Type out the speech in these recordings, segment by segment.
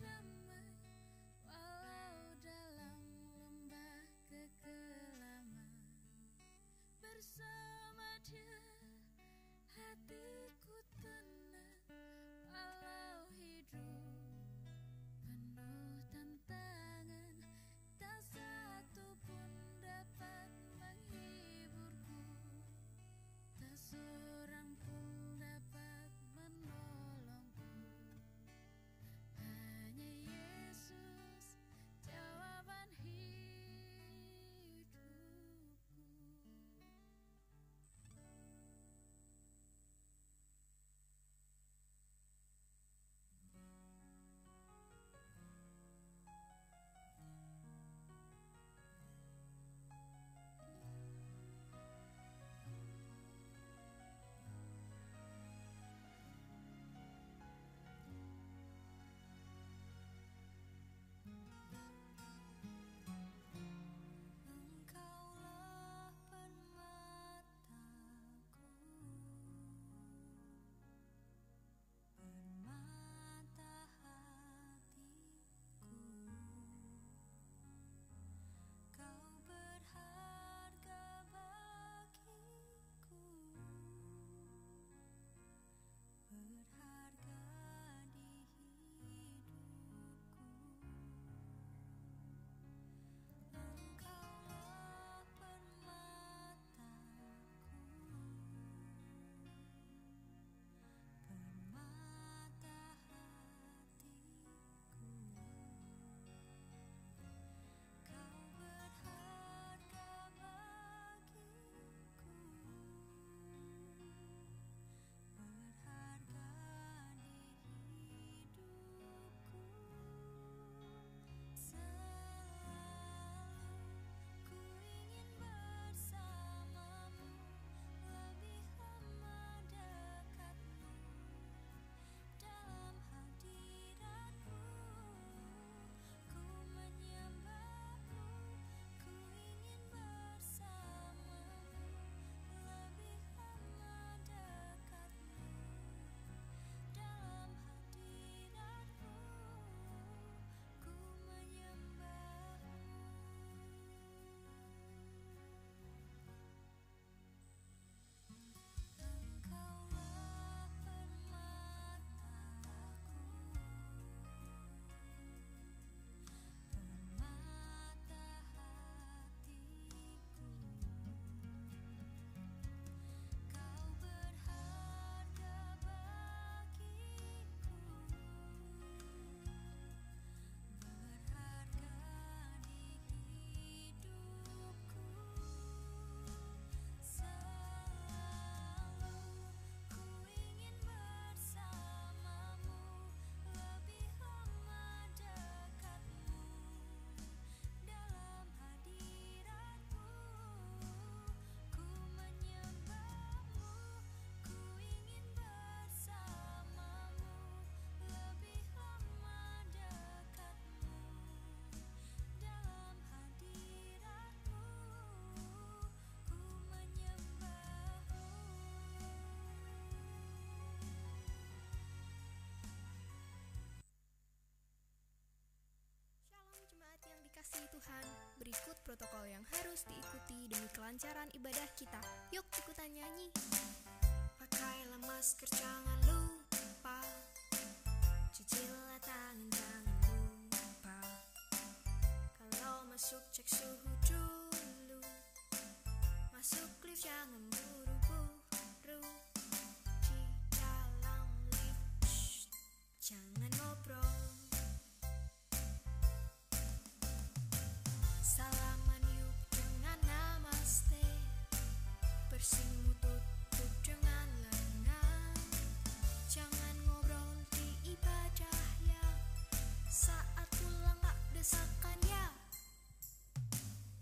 damai, walau dalam lembah kekelaman. Bersama dia hatiku tenang, walau hidup penuh tantangan. Tak satu pun dapat menghiburku, tak seorang pun dapat menolongku. Hanya Yesus jawaban hidupku. Engkaulah permataku, permata hatiku. Kau berharga bagiku, berharga di hidupku. Engkaulah permataku, permata hatiku. Kau berharga bagiku, berharga di hidupku. Selalu ku ingin bersamamu, lebih lama dekatmu. Dalam hadiratmu ku menyembahmu, ku ingin bersamamu, lebih lama dekatmu. Dalam hadiratmu ku menyembahmu. Engkaulah permataku, permata hatiku. Kau berharga bagiku, berharga di hidupku. Selalu ku ingin bersamamu, lebih lama dekatmu. Dalam hadiratmu ku menyembahmu, ku ingin bersamamu, lebih lama dekatmu. Dalam hadiratmu ku menyembahmu. Shalom jemaat yang dikasihi Tuhan. Berikut protokol yang harus diikuti demi kelancaran ibadah kita. Yuk ikutan nyanyi. Pakailah masker, jangan lupa. Cucilah tangan, jangan lupa. Kalau masuk cek suhu dulu. Masuk lift jangan buru-buru. Di dalam lift jangan ngobrol. Salaman yuk dengan namaste. Bersimu tutup dengan lengan. Jangan ngobrol di ibadah ya. Saat pulang gak desakan ya.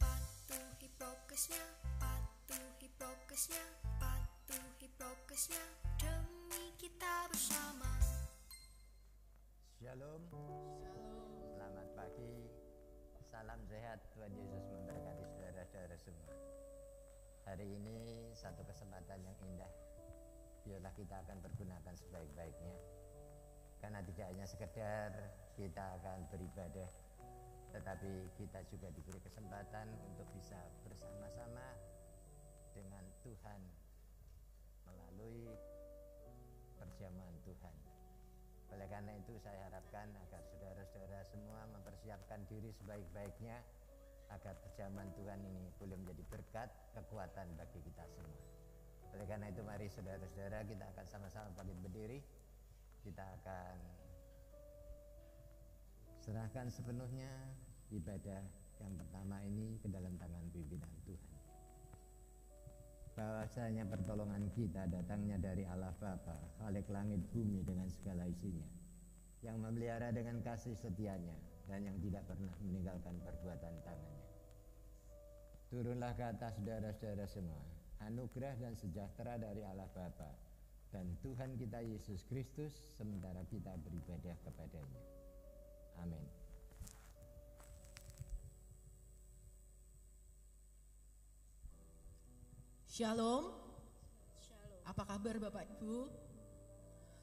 Patuhi prokesnya, patuhi prokesnya, patuhi prokesnya, demi kita bersama. Shalom. Selamat pagi. Salam sehat, Tuhan Yesus memberkati saudara-saudara semua. Hari ini satu kesempatan yang indah. Biarlah kita akan pergunakan sebaik-baiknya. Karena tidak hanya sekedar kita akan beribadah, tetapi kita juga diberi kesempatan untuk bisa bersama-sama dengan Tuhan melalui perjamuan Tuhan. Oleh karena itu saya harapkan agar saudara-saudara semua mempersiapkan diri sebaik-baiknya agar perjamuan Tuhan ini boleh menjadi berkat, kekuatan bagi kita semua. Oleh karena itu mari saudara-saudara kita akan sama-sama bangkit berdiri. Kita akan serahkan sepenuhnya ibadah yang pertama ini ke dalam tangan pimpinan Tuhan. Bahwasanya pertolongan kita datangnya dari Allah Bapa, Khalik langit bumi dengan segala isinya, yang memelihara dengan kasih setianya dan yang tidak pernah meninggalkan perbuatan tangannya. Turunlah ke atas saudara-saudara semua anugerah dan sejahtera dari Allah Bapa dan Tuhan kita Yesus Kristus sementara kita beribadah kepadanya. Amin. Shalom. Apa kabar Bapak Ibu?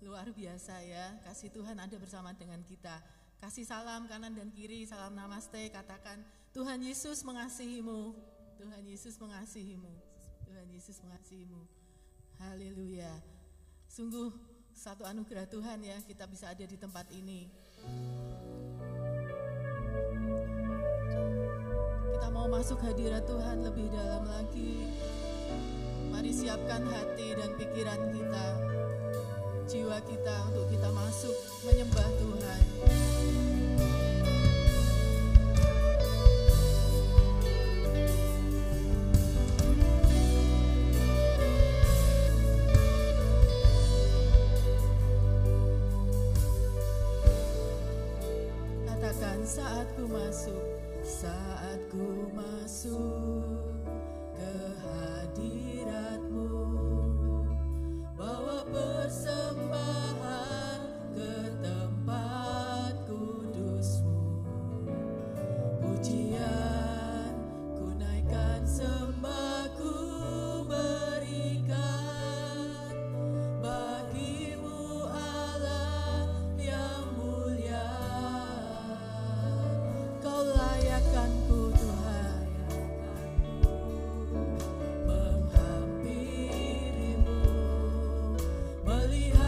Luar biasa ya, kasih Tuhan ada bersama dengan kita. Kasih salam kanan dan kiri, salam namaste, katakan Tuhan Yesus mengasihimu. Tuhan Yesus mengasihimu. Tuhan Yesus mengasihimu. Haleluya. Sungguh satu anugerah Tuhan ya, kita bisa ada di tempat ini. Kita mau masuk hadirat Tuhan lebih dalam lagi. Mari siapkan hati dan pikiran kita, jiwa kita untuk kita masuk menyembah Tuhan. Katakan saat ku masuk ke hadirat-Mu, bawa persembahan ke tempat kudus-Mu. Pujian ku naikkan, sembah ku berikan bagi-Mu Allah yang mulia. Kau layakkan ku Tuhan, menghampirimu, melihat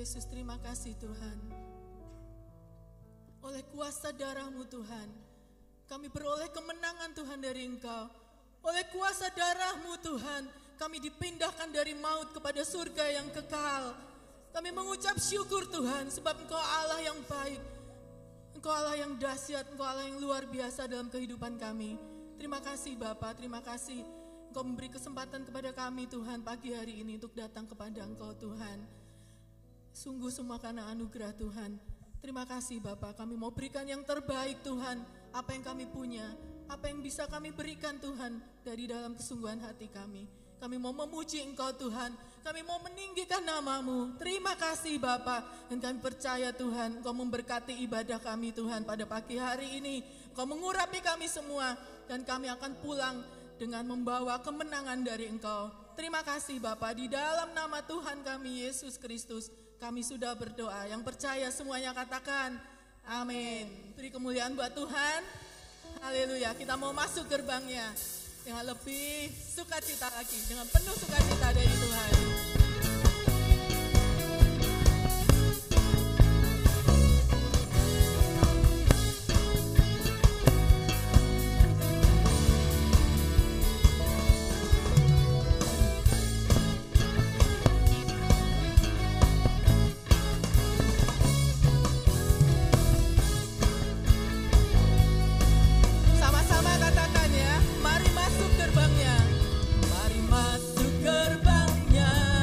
Yesus, terima kasih Tuhan. Oleh kuasa darah-Mu Tuhan, kami beroleh kemenangan Tuhan dari Engkau. Oleh kuasa darah-Mu Tuhan, kami dipindahkan dari maut kepada surga yang kekal. Kami mengucap syukur Tuhan, sebab Engkau Allah yang baik. Engkau Allah yang dahsyat, Engkau Allah yang luar biasa dalam kehidupan kami. Terima kasih Bapa, terima kasih Engkau memberi kesempatan kepada kami Tuhan pagi hari ini untuk datang kepada Engkau Tuhan. Sungguh semua karena anugerah Tuhan. Terima kasih Bapa, kami mau berikan yang terbaik Tuhan. Apa yang kami punya, apa yang bisa kami berikan Tuhan dari dalam kesungguhan hati kami. Kami mau memuji Engkau Tuhan, kami mau meninggikan nama-Mu. Terima kasih Bapa, dan kami percaya Tuhan, Engkau memberkati ibadah kami Tuhan pada pagi hari ini. Engkau mengurapi kami semua, dan kami akan pulang dengan membawa kemenangan dari Engkau. Terima kasih Bapa, di dalam nama Tuhan kami Yesus Kristus, kami sudah berdoa. Yang percaya semuanya katakan amin. Beri kemuliaan buat Tuhan. Haleluya. Kita mau masuk gerbangnya dengan lebih sukacita lagi, dengan penuh sukacita dari Tuhan. Mari masuk gerbangnya.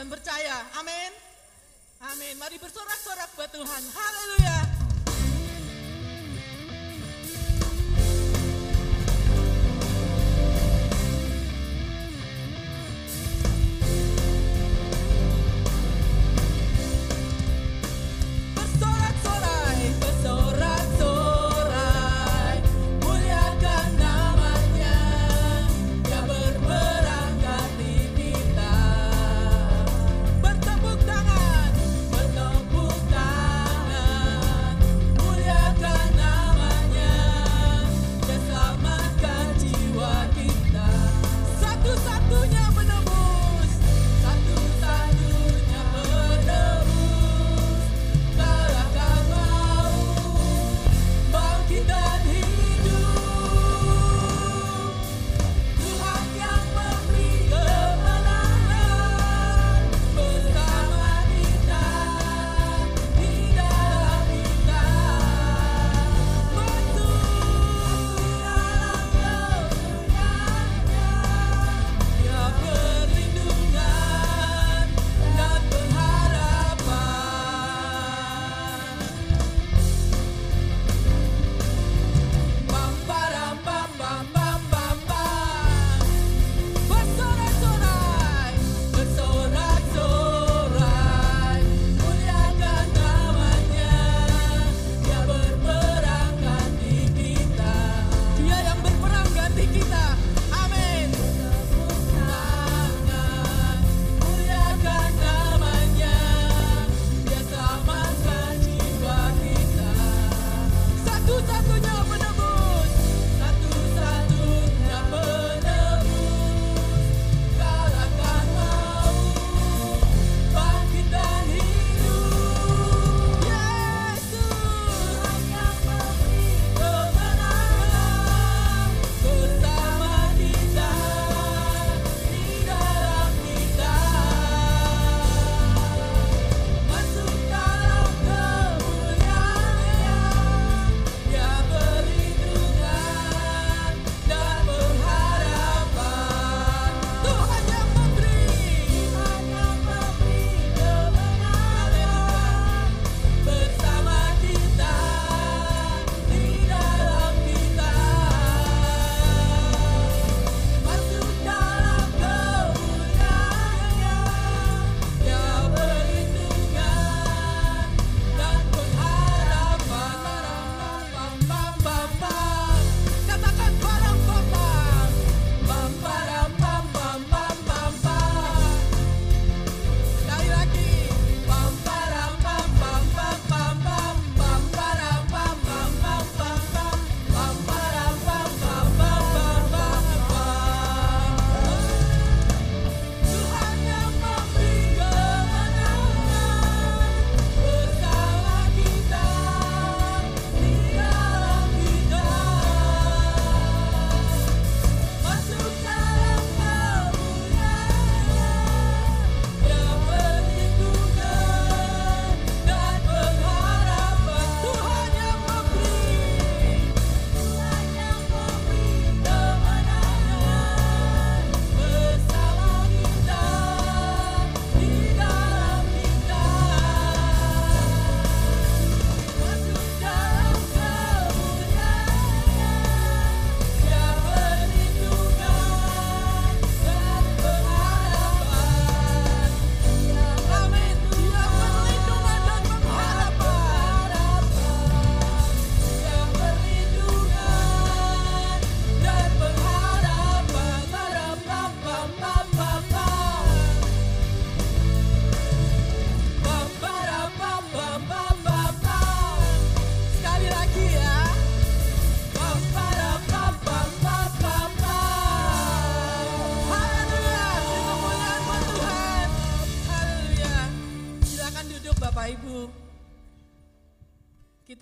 dan percaya. Amin. Amin. Mari bersorak-sorak buat Tuhan. Haleluya.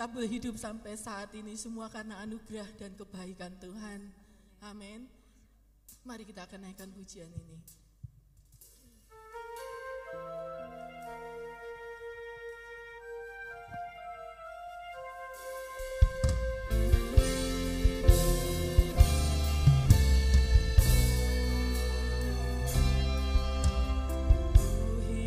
Kita boleh hidup sampai saat ini semua karena anugerah dan kebaikan Tuhan. Amin. Mari kita akan naikkan pujian ini. Ku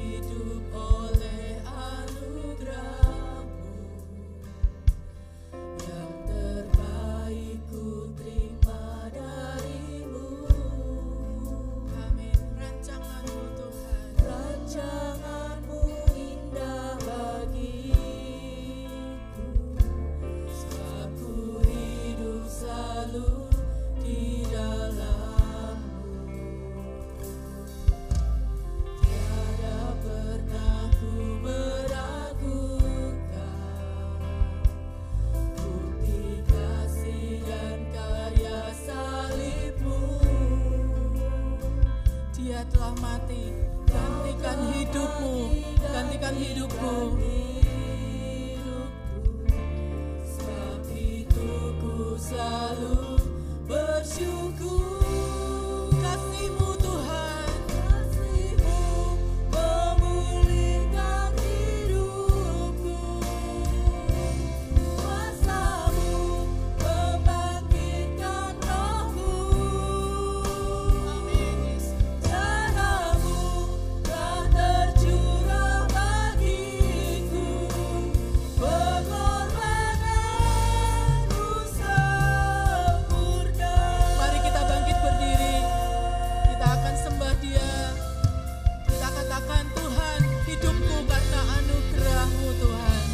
gantikan hidupmu, gantikan hidupku. Sebab itu ku selalu bersyukur. Kasih-Mu Tuhan, kasih-Mu memulihkan hidupku. Kuasa-Mu membangkitkan rohku. Amin. Darah-Mu telah tercurah bagiku. Pengorbananmu sempurna. Mari kita bangkit berdiri. Kita akan sembah Dia. Kita katakan, Tuhan, hidupku karena anugerah-Mu Tuhan.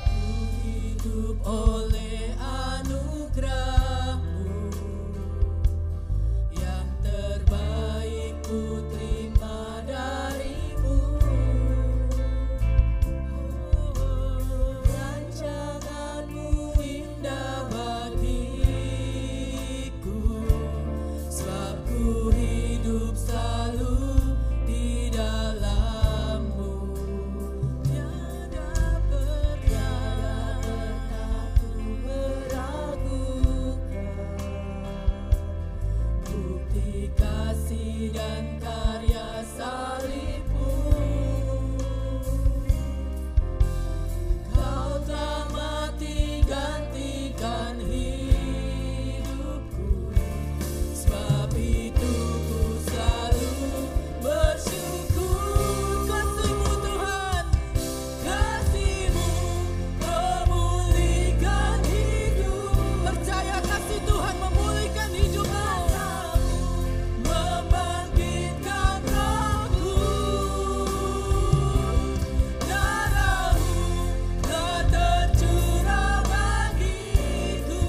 Ku hidup oleh anugerah-Mu. Yang terbaik ku terima dari-Mu. Rancangan-Mu indah bagiku. Sebab ku hidup selalu di dalam-Mu. Tiada pernah ku meragukan bukti kasih dan karya salib-Mu. Kau telah mati gantikan hidupku. Sebab itu ku selalu bersyukur. Kasih-Mu Tuhan, kasih-Mu memulihkan hidup. Percaya kasih Tuhan memulihkan hidupmu. Membangkitkan rohku. Darah-Mu telah tercurah bagiku.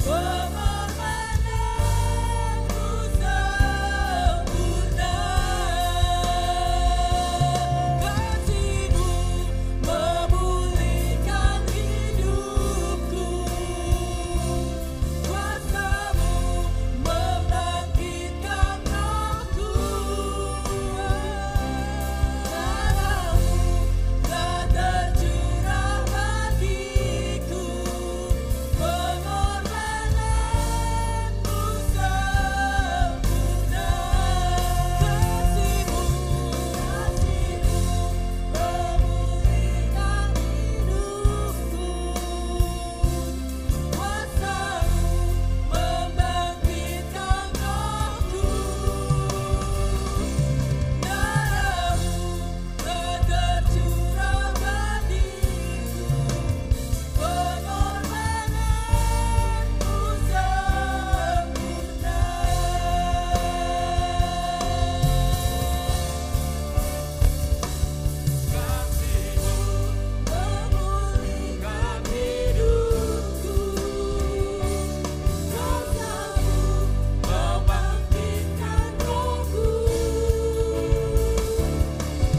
Pengorbananmu sempurna. Kasih-Mu memulihkan hidupku. Kuasa-Mu membangkitkan rohku. Darah-Mu telah tercurah bagiku. Pengorbananmu sempurna. Kasih-Mu memulihkan hidupku. Kuasa-Mu membangkitkan rohku. Darah-Mu telah tercurah bagiku. Pengorbananmu sempurna. Kasih-Mu memulihkan hidupku. Kuasa-Mu membangkitkan rohku.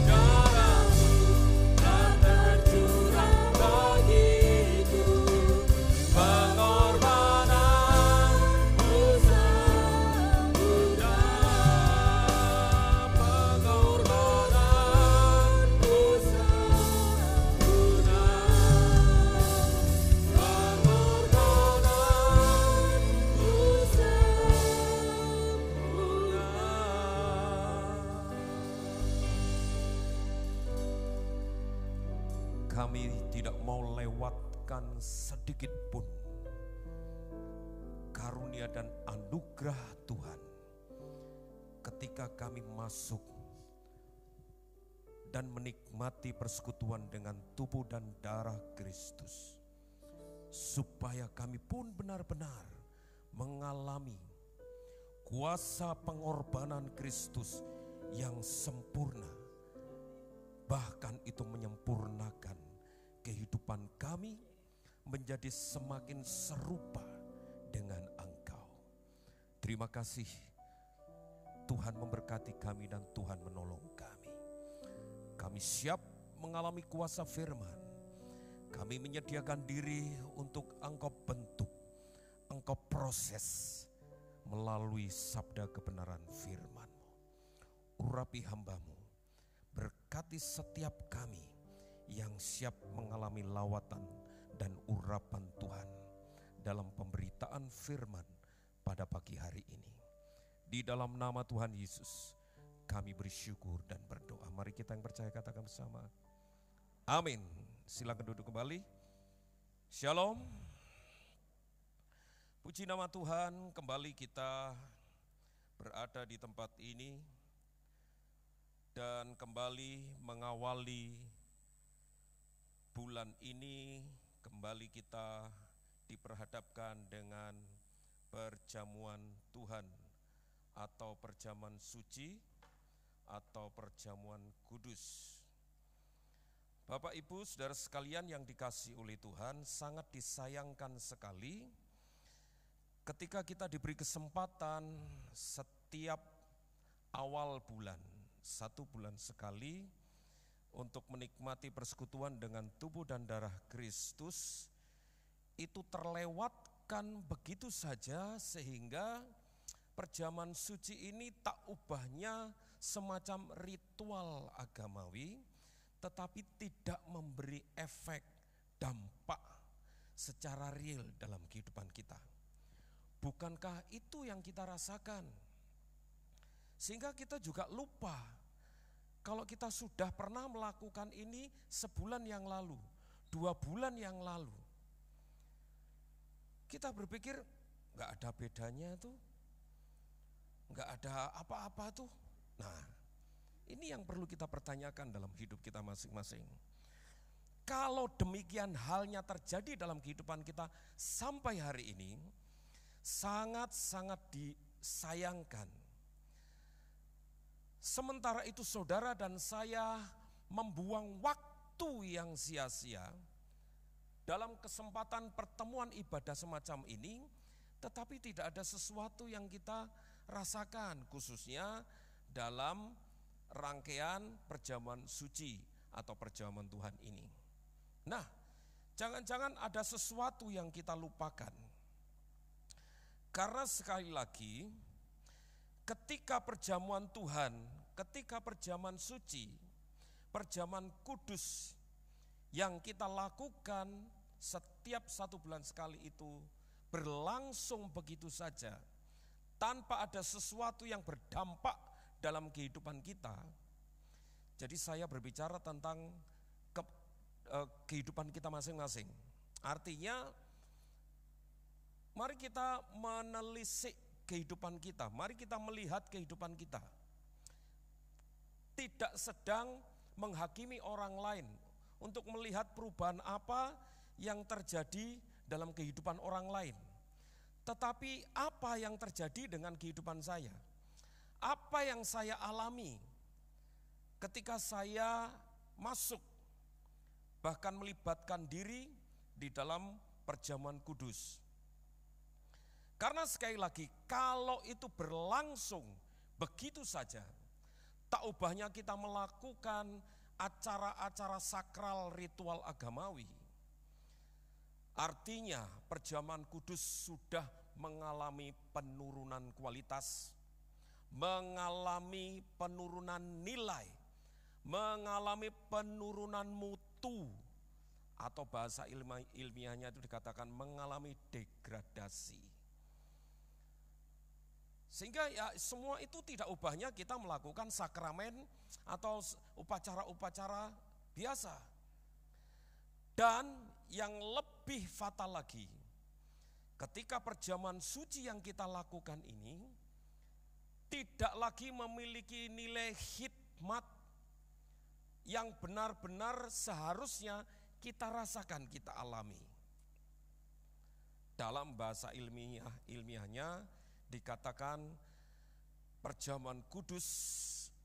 Darah-Mu telah tercurah bagiku. Pengorbananmu sempurna. Pengorbananmu sempurna. Pengorbananmu sempurna. Kami tidak mau lewatkan sedikit pun karunia dan anugerah Tuhan ketika kami masuk dan menikmati persekutuan dengan tubuh dan darah Kristus, supaya kami pun benar-benar mengalami kuasa pengorbanan Kristus yang sempurna. Bahkan itu menyempurnakan kehidupan kami menjadi semakin serupa dengan Engkau. Terima kasih Tuhan memberkati kami dan Tuhan menolong kami. Kami siap mengalami kuasa firman. Kami menyediakan diri untuk Engkau bentuk, Engkau proses melalui sabda kebenaran firman-Mu. Urapi hamba-Mu, berkati setiap kami yang siap mengalami lawatan dan urapan Tuhan dalam pemberitaan firman pada pagi hari ini. Di dalam nama Tuhan Yesus kami bersyukur dan berdoa. Mari kita yang percaya katakan bersama, amin. Silakan duduk kembali. Shalom. Puji nama Tuhan, kembali kita berada di tempat ini dan kembali mengawali bulan ini. Kembali kita diperhadapkan dengan perjamuan Tuhan atau perjamuan suci atau perjamuan kudus. Bapak Ibu Saudara sekalian yang dikasihi oleh Tuhan, sangat disayangkan sekali ketika kita diberi kesempatan setiap awal bulan, 1 bulan sekali, untuk menikmati persekutuan dengan tubuh dan darah Kristus, itu terlewatkan begitu saja sehingga perjamuan suci ini tak ubahnya semacam ritual agamawi, tetapi tidak memberi efek dampak secara real dalam kehidupan kita. Bukankah itu yang kita rasakan? Sehingga kita juga lupa kalau kita sudah pernah melakukan ini sebulan yang lalu, 2 bulan yang lalu. Kita berpikir gak ada bedanya tuh, gak ada apa-apa tuh. Nah, ini yang perlu kita pertanyakan dalam hidup kita masing-masing. Kalau demikian halnya terjadi dalam kehidupan kita sampai hari ini, sangat-sangat disayangkan. Sementara itu saudara dan saya membuang waktu yang sia-sia dalam kesempatan pertemuan ibadah semacam ini, tetapi tidak ada sesuatu yang kita rasakan, khususnya dalam rangkaian perjamuan suci atau perjamuan Tuhan ini. Nah, jangan-jangan ada sesuatu yang kita lupakan. Karena sekali lagi, ketika perjamuan Tuhan, ketika perjamuan suci, perjamuan kudus yang kita lakukan setiap 1 bulan sekali itu berlangsung begitu saja, tanpa ada sesuatu yang berdampak dalam kehidupan kita. Jadi saya berbicara tentang kehidupan kita masing-masing. Artinya, mari kita menelisik kehidupan kita, mari kita melihat kehidupan kita. Tidak sedang menghakimi orang lain untuk melihat perubahan apa yang terjadi dalam kehidupan orang lain. Tetapi apa yang terjadi dengan kehidupan saya? Apa yang saya alami ketika saya masuk, bahkan melibatkan diri di dalam perjamuan kudus. Karena sekali lagi, kalau itu berlangsung begitu saja, tak ubahnya kita melakukan acara-acara sakral ritual agamawi. Artinya perjamuan kudus sudah mengalami penurunan kualitas, mengalami penurunan nilai, mengalami penurunan mutu, atau bahasa ilmiahnya itu dikatakan mengalami degradasi. Sehingga ya semua itu tidak ubahnya kita melakukan sakramen atau upacara-upacara biasa. Dan yang lebih fatal lagi, ketika perjamuan suci yang kita lakukan ini tidak lagi memiliki nilai hikmat yang benar-benar seharusnya kita rasakan, kita alami. Dalam bahasa ilmiahnya dikatakan perjamuan kudus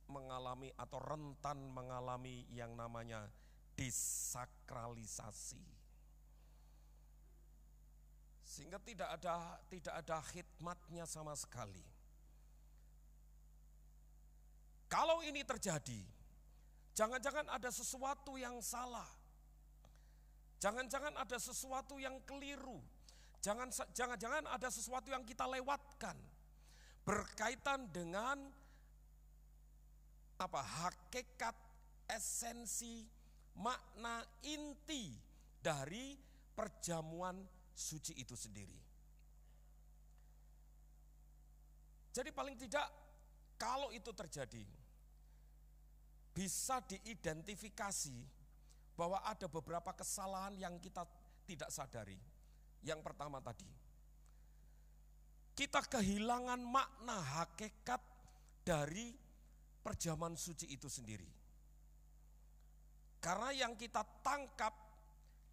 mengalami atau rentan mengalami yang namanya desakralisasi. Sehingga tidak ada hikmatnya sama sekali. Kalau ini terjadi, jangan-jangan ada sesuatu yang salah. Jangan-jangan ada sesuatu yang keliru. Jangan-jangan ada sesuatu yang kita lewatkan. berkaitan dengan hakikat, esensi, makna inti dari perjamuan suci itu sendiri. Jadi paling tidak kalau itu terjadi, bisa diidentifikasi bahwa ada beberapa kesalahan yang kita tidak sadari. Yang pertama tadi, kita kehilangan makna hakikat dari perjamuan suci itu sendiri. Karena yang kita tangkap,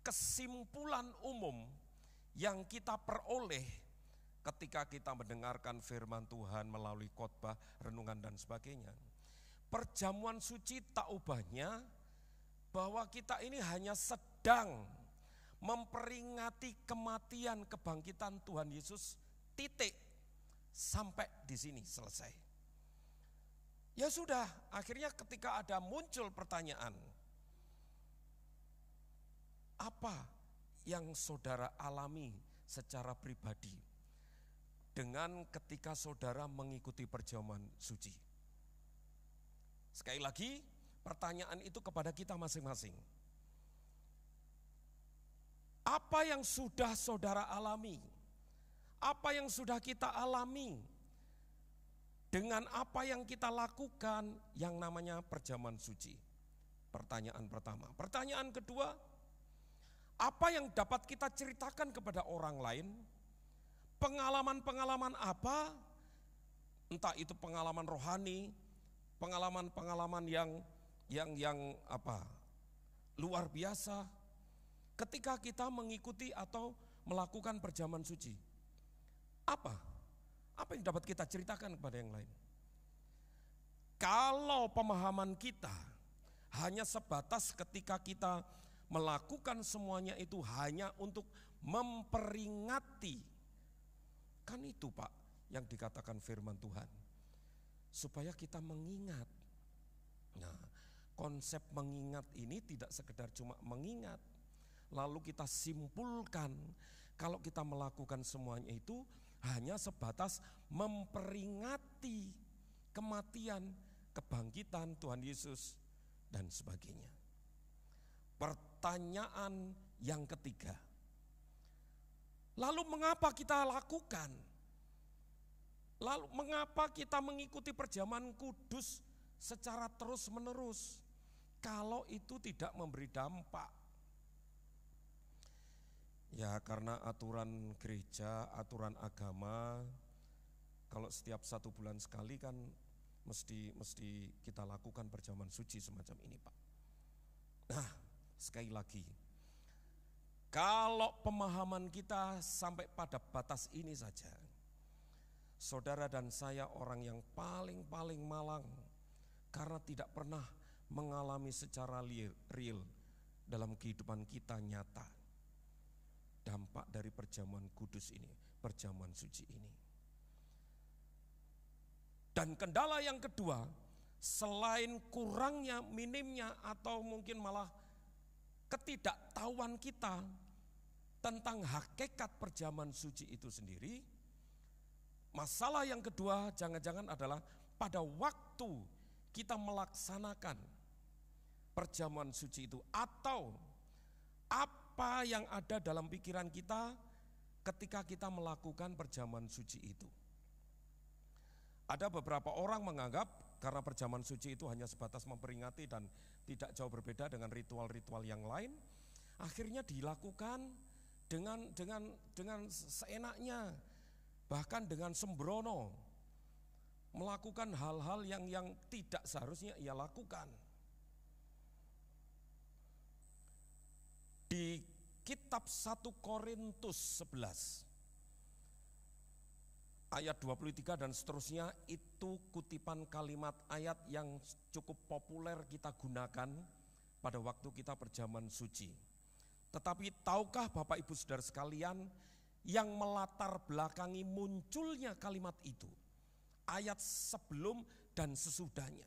kesimpulan umum yang kita peroleh ketika kita mendengarkan firman Tuhan melalui khotbah, renungan dan sebagainya. Perjamuan suci tak ubahnya bahwa kita ini hanya sedang memperingati kematian kebangkitan Tuhan Yesus, titik, sampai di sini selesai. Ya sudah, akhirnya ketika ada muncul pertanyaan, apa yang saudara alami secara pribadi dengan ketika saudara mengikuti perjamuan suci? Sekali lagi, pertanyaan itu kepada kita masing-masing. Apa yang sudah saudara alami? Apa yang sudah kita alami dengan apa yang kita lakukan yang namanya perjamuan suci? Pertanyaan pertama. Pertanyaan kedua, apa yang dapat kita ceritakan kepada orang lain? Pengalaman-pengalaman apa? Entah itu pengalaman rohani, pengalaman-pengalaman yang luar biasa ketika kita mengikuti atau melakukan perjamuan suci. Apa yang dapat kita ceritakan kepada yang lain? Kalau pemahaman kita hanya sebatas ketika kita melakukan semuanya itu hanya untuk memperingati, kan itu Pak yang dikatakan firman Tuhan, supaya kita mengingat. Nah, konsep mengingat ini tidak sekedar cuma mengingat, lalu kita simpulkan kalau kita melakukan semuanya itu hanya sebatas memperingati kematian, kebangkitan Tuhan Yesus dan sebagainya. Pertanyaan yang ketiga, lalu mengapa kita lakukan? Lalu mengapa kita mengikuti perjamuan kudus secara terus-menerus kalau itu tidak memberi dampak? Ya karena aturan gereja, aturan agama, kalau setiap 1 bulan sekali kan mesti kita lakukan perjamuan suci semacam ini Pak. Nah sekali lagi, kalau pemahaman kita sampai pada batas ini saja, saudara dan saya orang yang paling malang karena tidak pernah mengalami secara real dalam kehidupan kita nyata dampak dari perjamuan kudus ini, perjamuan suci ini. Dan kendala yang kedua, selain kurangnya, minimnya atau mungkin malah ketidaktahuan kita tentang hakikat perjamuan suci itu sendiri, masalah yang kedua jangan-jangan adalah pada waktu kita melaksanakan perjamuan suci itu atau apa yang ada dalam pikiran kita ketika kita melakukan perjamuan suci itu. Ada beberapa orang menganggap karena perjamuan suci itu hanya sebatas memperingati dan tidak jauh berbeda dengan ritual-ritual yang lain, akhirnya dilakukan dengan seenaknya, bahkan dengan sembrono, melakukan hal-hal yang tidak seharusnya ia lakukan. Di kitab 1 Korintus 11 ayat 23 dan seterusnya itu kutipan kalimat ayat yang cukup populer kita gunakan pada waktu kita perjamuan suci. Tetapi tahukah Bapak Ibu Saudara sekalian yang melatar belakangi munculnya kalimat itu? Ayat sebelum dan sesudahnya.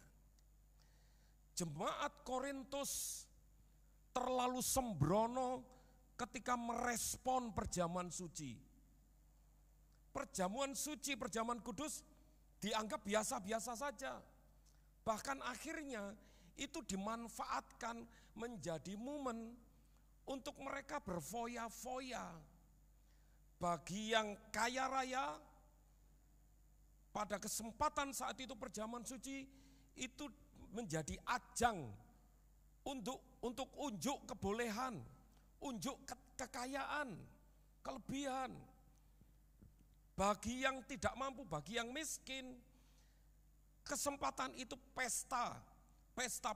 Jemaat Korintus terlalu sembrono ketika merespon perjamuan suci. Perjamuan suci, perjamuan kudus dianggap biasa-biasa saja. Bahkan akhirnya itu dimanfaatkan menjadi momen untuk mereka berfoya-foya. Bagi yang kaya raya, pada kesempatan saat itu perjamuan suci itu menjadi ajang untuk unjuk kebolehan, unjuk kekayaan, kelebihan. Bagi yang tidak mampu, bagi yang miskin, kesempatan itu pesta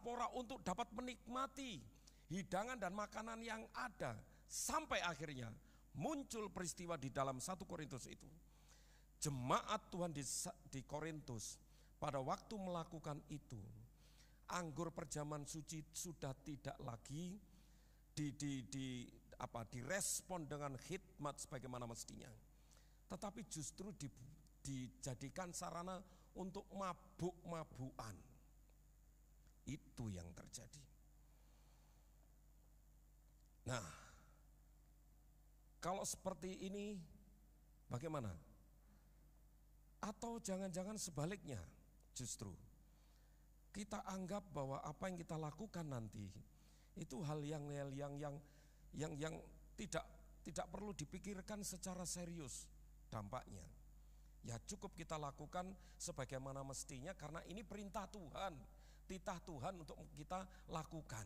pora untuk dapat menikmati hidangan dan makanan yang ada. Sampai akhirnya muncul peristiwa di dalam 1 Korintus itu. Jemaat Tuhan di Korintus pada waktu melakukan itu, anggur perjamuan suci sudah tidak lagi direspon dengan khidmat sebagaimana mestinya. Tetapi justru dijadikan sarana untuk mabuk-mabukan. Itu yang terjadi. Nah, kalau seperti ini bagaimana? Atau jangan-jangan sebaliknya, justru kita anggap bahwa apa yang kita lakukan nanti itu hal yang tidak perlu dipikirkan secara serius dampaknya. Ya cukup kita lakukan sebagaimana mestinya karena ini perintah Tuhan, titah Tuhan untuk kita lakukan.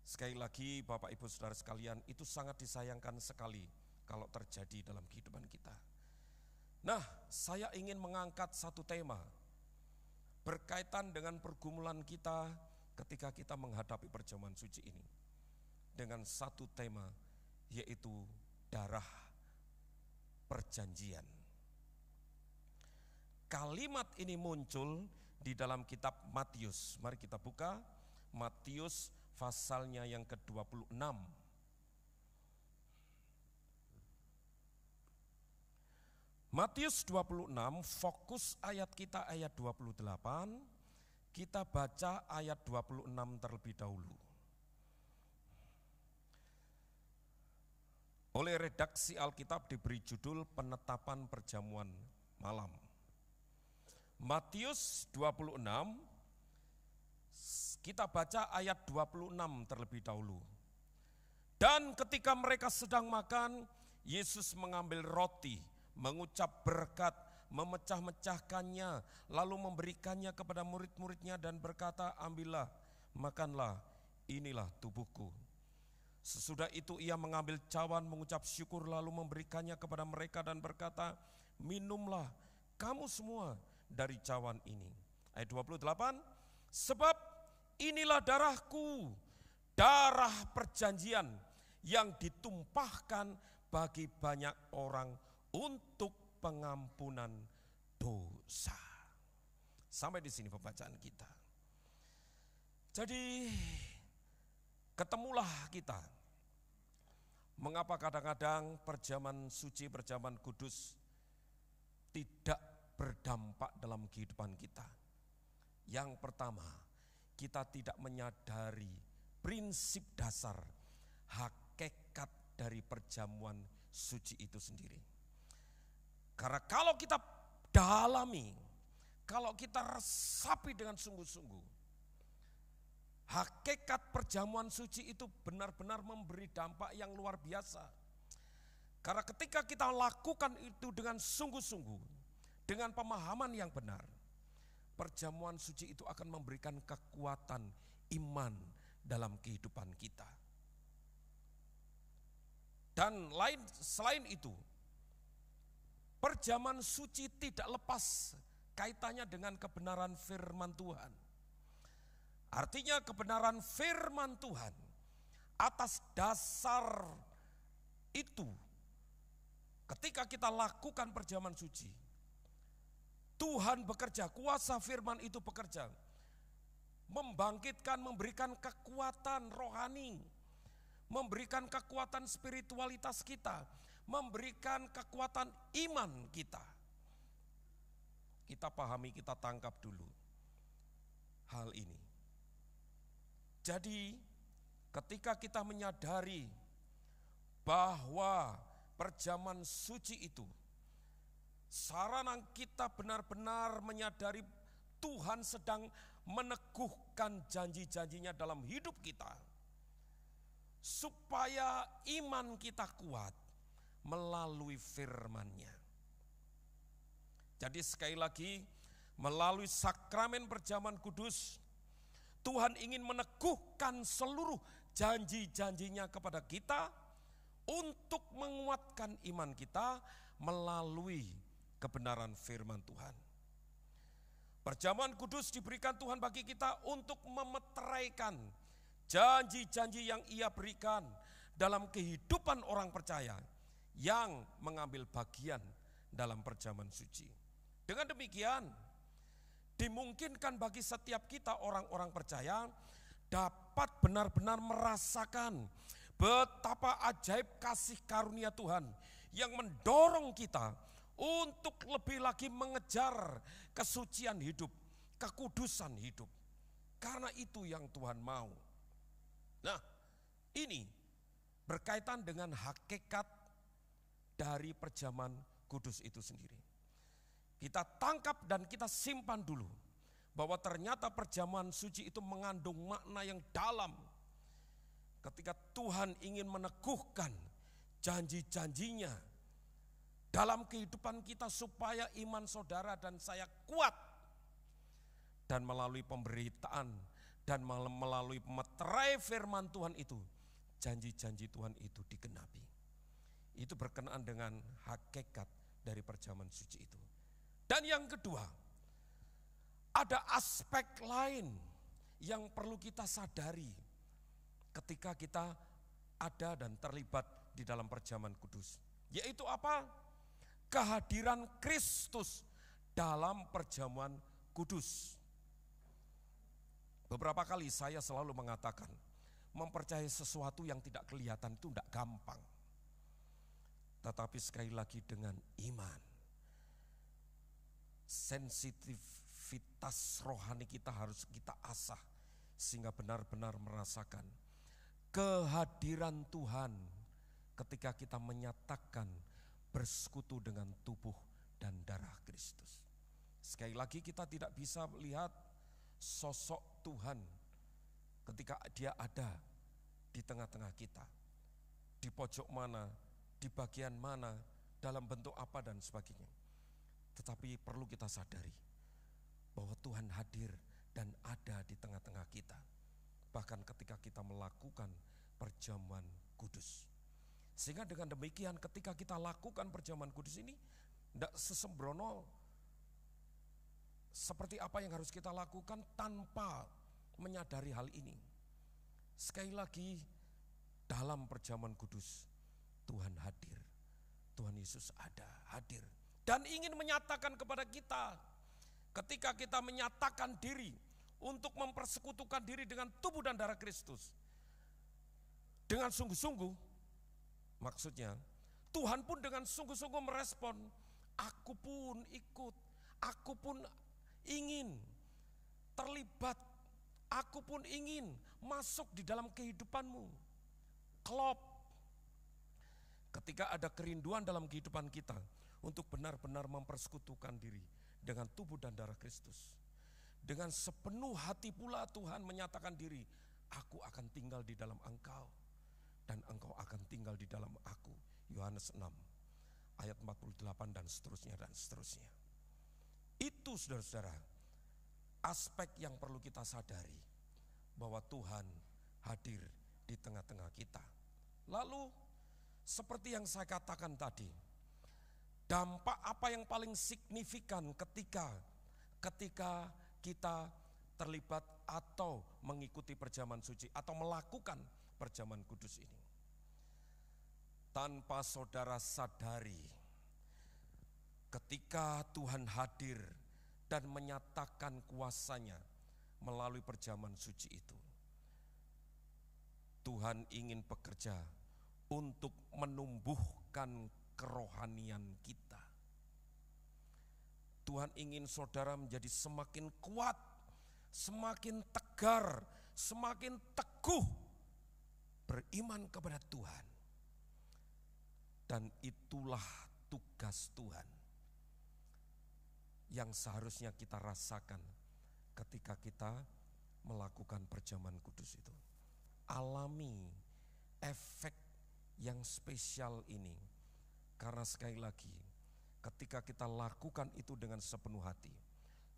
Sekali lagi Bapak Ibu Saudara sekalian, itu sangat disayangkan sekali kalau terjadi dalam kehidupan kita. Nah, saya ingin mengangkat satu tema berkaitan dengan pergumulan kita ketika kita menghadapi perjamuan suci ini. Dengan satu tema, yaitu darah perjanjian. Kalimat ini muncul di dalam kitab Matius. Mari kita buka Matius pasalnya yang ke-26. Matius 26, fokus ayat kita ayat 28, kita baca ayat 26 terlebih dahulu. Oleh redaksi Alkitab diberi judul penetapan perjamuan malam. Matius 26, kita baca ayat 26 terlebih dahulu. Dan ketika mereka sedang makan, Yesus mengambil roti, mengucap berkat, memecah-mecahkannya, lalu memberikannya kepada murid-muridnya dan berkata, ambillah, makanlah, inilah tubuhku. Sesudah itu ia mengambil cawan, mengucap syukur, lalu memberikannya kepada mereka dan berkata, minumlah kamu semua dari cawan ini. Ayat 28, sebab inilah darahku, darah perjanjian yang ditumpahkan bagi banyak orang untuk pengampunan dosa. Sampai di sini pembacaan kita. Jadi ketemulah kita. Mengapa kadang-kadang perjamuan suci, perjamuan kudus tidak berdampak dalam kehidupan kita. Yang pertama, kita tidak menyadari prinsip dasar hakikat dari perjamuan suci itu sendiri. Karena kalau kita dalami, kalau kita resapi dengan sungguh-sungguh, hakikat perjamuan suci itu benar-benar memberi dampak yang luar biasa. Karena ketika kita lakukan itu dengan sungguh-sungguh, dengan pemahaman yang benar, perjamuan suci itu akan memberikan kekuatan iman dalam kehidupan kita. Dan selain itu, perjamuan suci tidak lepas kaitannya dengan kebenaran firman Tuhan. Artinya kebenaran firman Tuhan atas dasar itu, ketika kita lakukan perjamuan suci, Tuhan bekerja, kuasa firman itu bekerja, membangkitkan, memberikan kekuatan rohani, memberikan kekuatan spiritualitas kita, memberikan kekuatan iman kita. Kita pahami, kita tangkap dulu hal ini. Jadi ketika kita menyadari bahwa perjamuan suci itu sarana kita benar-benar menyadari Tuhan sedang meneguhkan janji-janjinya dalam hidup kita. Supaya iman kita kuat melalui firman-Nya. Jadi sekali lagi, melalui sakramen perjamuan kudus, Tuhan ingin meneguhkan seluruh janji-janjinya kepada kita untuk menguatkan iman kita melalui kebenaran firman Tuhan. Perjamuan kudus diberikan Tuhan bagi kita untuk memeteraikan janji-janji yang Ia berikan dalam kehidupan orang percaya yang mengambil bagian dalam perjamuan suci. Dengan demikian, dimungkinkan bagi setiap kita orang-orang percaya dapat benar-benar merasakan betapa ajaib kasih karunia Tuhan yang mendorong kita untuk lebih lagi mengejar kesucian hidup, kekudusan hidup. Karena itu yang Tuhan mau. Nah, ini berkaitan dengan hakikat dari perjamuan kudus itu sendiri. Kita tangkap dan kita simpan dulu bahwa ternyata perjamuan suci itu mengandung makna yang dalam. Ketika Tuhan ingin meneguhkan janji-janjinya dalam kehidupan kita supaya iman saudara dan saya kuat. Dan melalui pemberitaan dan melalui meterai firman Tuhan itu, janji-janji Tuhan itu digenapi. Itu berkenaan dengan hakikat dari perjamuan suci itu. Dan yang kedua, ada aspek lain yang perlu kita sadari ketika kita ada dan terlibat di dalam perjamuan kudus. Yaitu apa? Kehadiran Kristus dalam perjamuan kudus. Beberapa kali saya selalu mengatakan, mempercayai sesuatu yang tidak kelihatan itu tidak gampang. Tetapi sekali lagi dengan iman, sensitivitas rohani kita harus kita asah sehingga benar-benar merasakan kehadiran Tuhan ketika kita menyatakan bersekutu dengan tubuh dan darah Kristus. Sekali lagi kita tidak bisa melihat sosok Tuhan ketika Dia ada di tengah-tengah kita. Di pojok mana, di bagian mana, dalam bentuk apa dan sebagainya. Tetapi perlu kita sadari bahwa Tuhan hadir dan ada di tengah-tengah kita. Bahkan ketika kita melakukan perjamuan kudus. Sehingga dengan demikian ketika kita lakukan perjamuan kudus ini, tidak sesembrono seperti apa yang harus kita lakukan tanpa menyadari hal ini. Sekali lagi, dalam perjamuan kudus, Tuhan hadir. Tuhan Yesus ada, hadir. Dan ingin menyatakan kepada kita, ketika kita menyatakan diri untuk mempersekutukan diri dengan tubuh dan darah Kristus, dengan sungguh-sungguh, maksudnya Tuhan pun dengan sungguh-sungguh merespon, aku pun ikut, aku pun ingin terlibat, aku pun ingin masuk di dalam kehidupanmu. Klop. Ketika ada kerinduan dalam kehidupan kita, untuk benar-benar mempersekutukan diri dengan tubuh dan darah Kristus. Dengan sepenuh hati pula Tuhan menyatakan diri, aku akan tinggal di dalam engkau dan engkau akan tinggal di dalam aku. Yohanes 6 ayat 48 dan seterusnya dan seterusnya. Itu saudara-saudara, aspek yang perlu kita sadari bahwa Tuhan hadir di tengah-tengah kita. Lalu seperti yang saya katakan tadi, dampak apa yang paling signifikan ketika kita terlibat atau mengikuti perjamuan suci atau melakukan perjamuan kudus ini? Tanpa saudara sadari, ketika Tuhan hadir dan menyatakan kuasanya melalui perjamuan suci itu, Tuhan ingin bekerja untuk menumbuhkan kerohanian kita. Tuhan ingin saudara menjadi semakin kuat, semakin tegar, semakin teguh beriman kepada Tuhan. Dan itulah tugas Tuhan. yang seharusnya kita rasakan ketika kita melakukan perjamuan kudus itu. Alami efek yang spesial ini, karena sekali lagi ketika kita lakukan itu dengan sepenuh hati,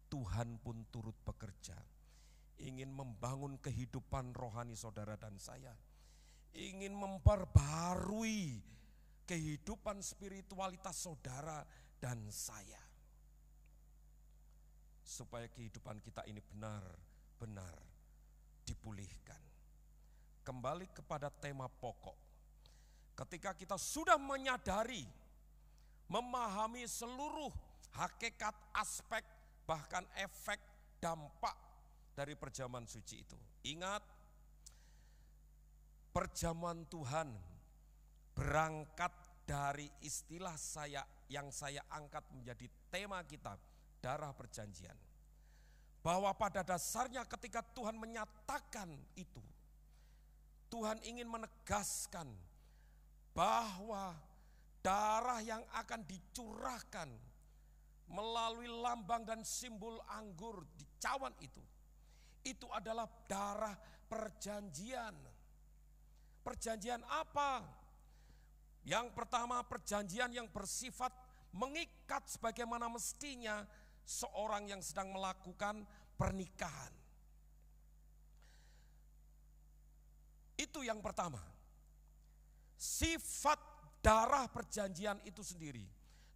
Tuhan pun turut bekerja, ingin membangun kehidupan rohani saudara dan saya, ingin memperbarui kehidupan spiritualitas saudara dan saya, supaya kehidupan kita ini benar-benar dipulihkan. Kembali kepada tema pokok, ketika kita sudah menyadari, memahami seluruh hakikat, aspek, bahkan efek, dampak dari perjamuan suci itu. Ingat, perjamuan Tuhan berangkat dari istilah yang saya angkat menjadi tema kita, darah perjanjian. Bahwa pada dasarnya ketika Tuhan menyatakan itu, Tuhan ingin menegaskan bahwa darah yang akan dicurahkan melalui lambang dan simbol anggur di cawan itu adalah darah perjanjian. Perjanjian apa? Yang pertama, perjanjian yang bersifat mengikat sebagaimana mestinya seorang yang sedang melakukan pernikahan. Itu yang pertama. Sifat darah perjanjian itu sendiri,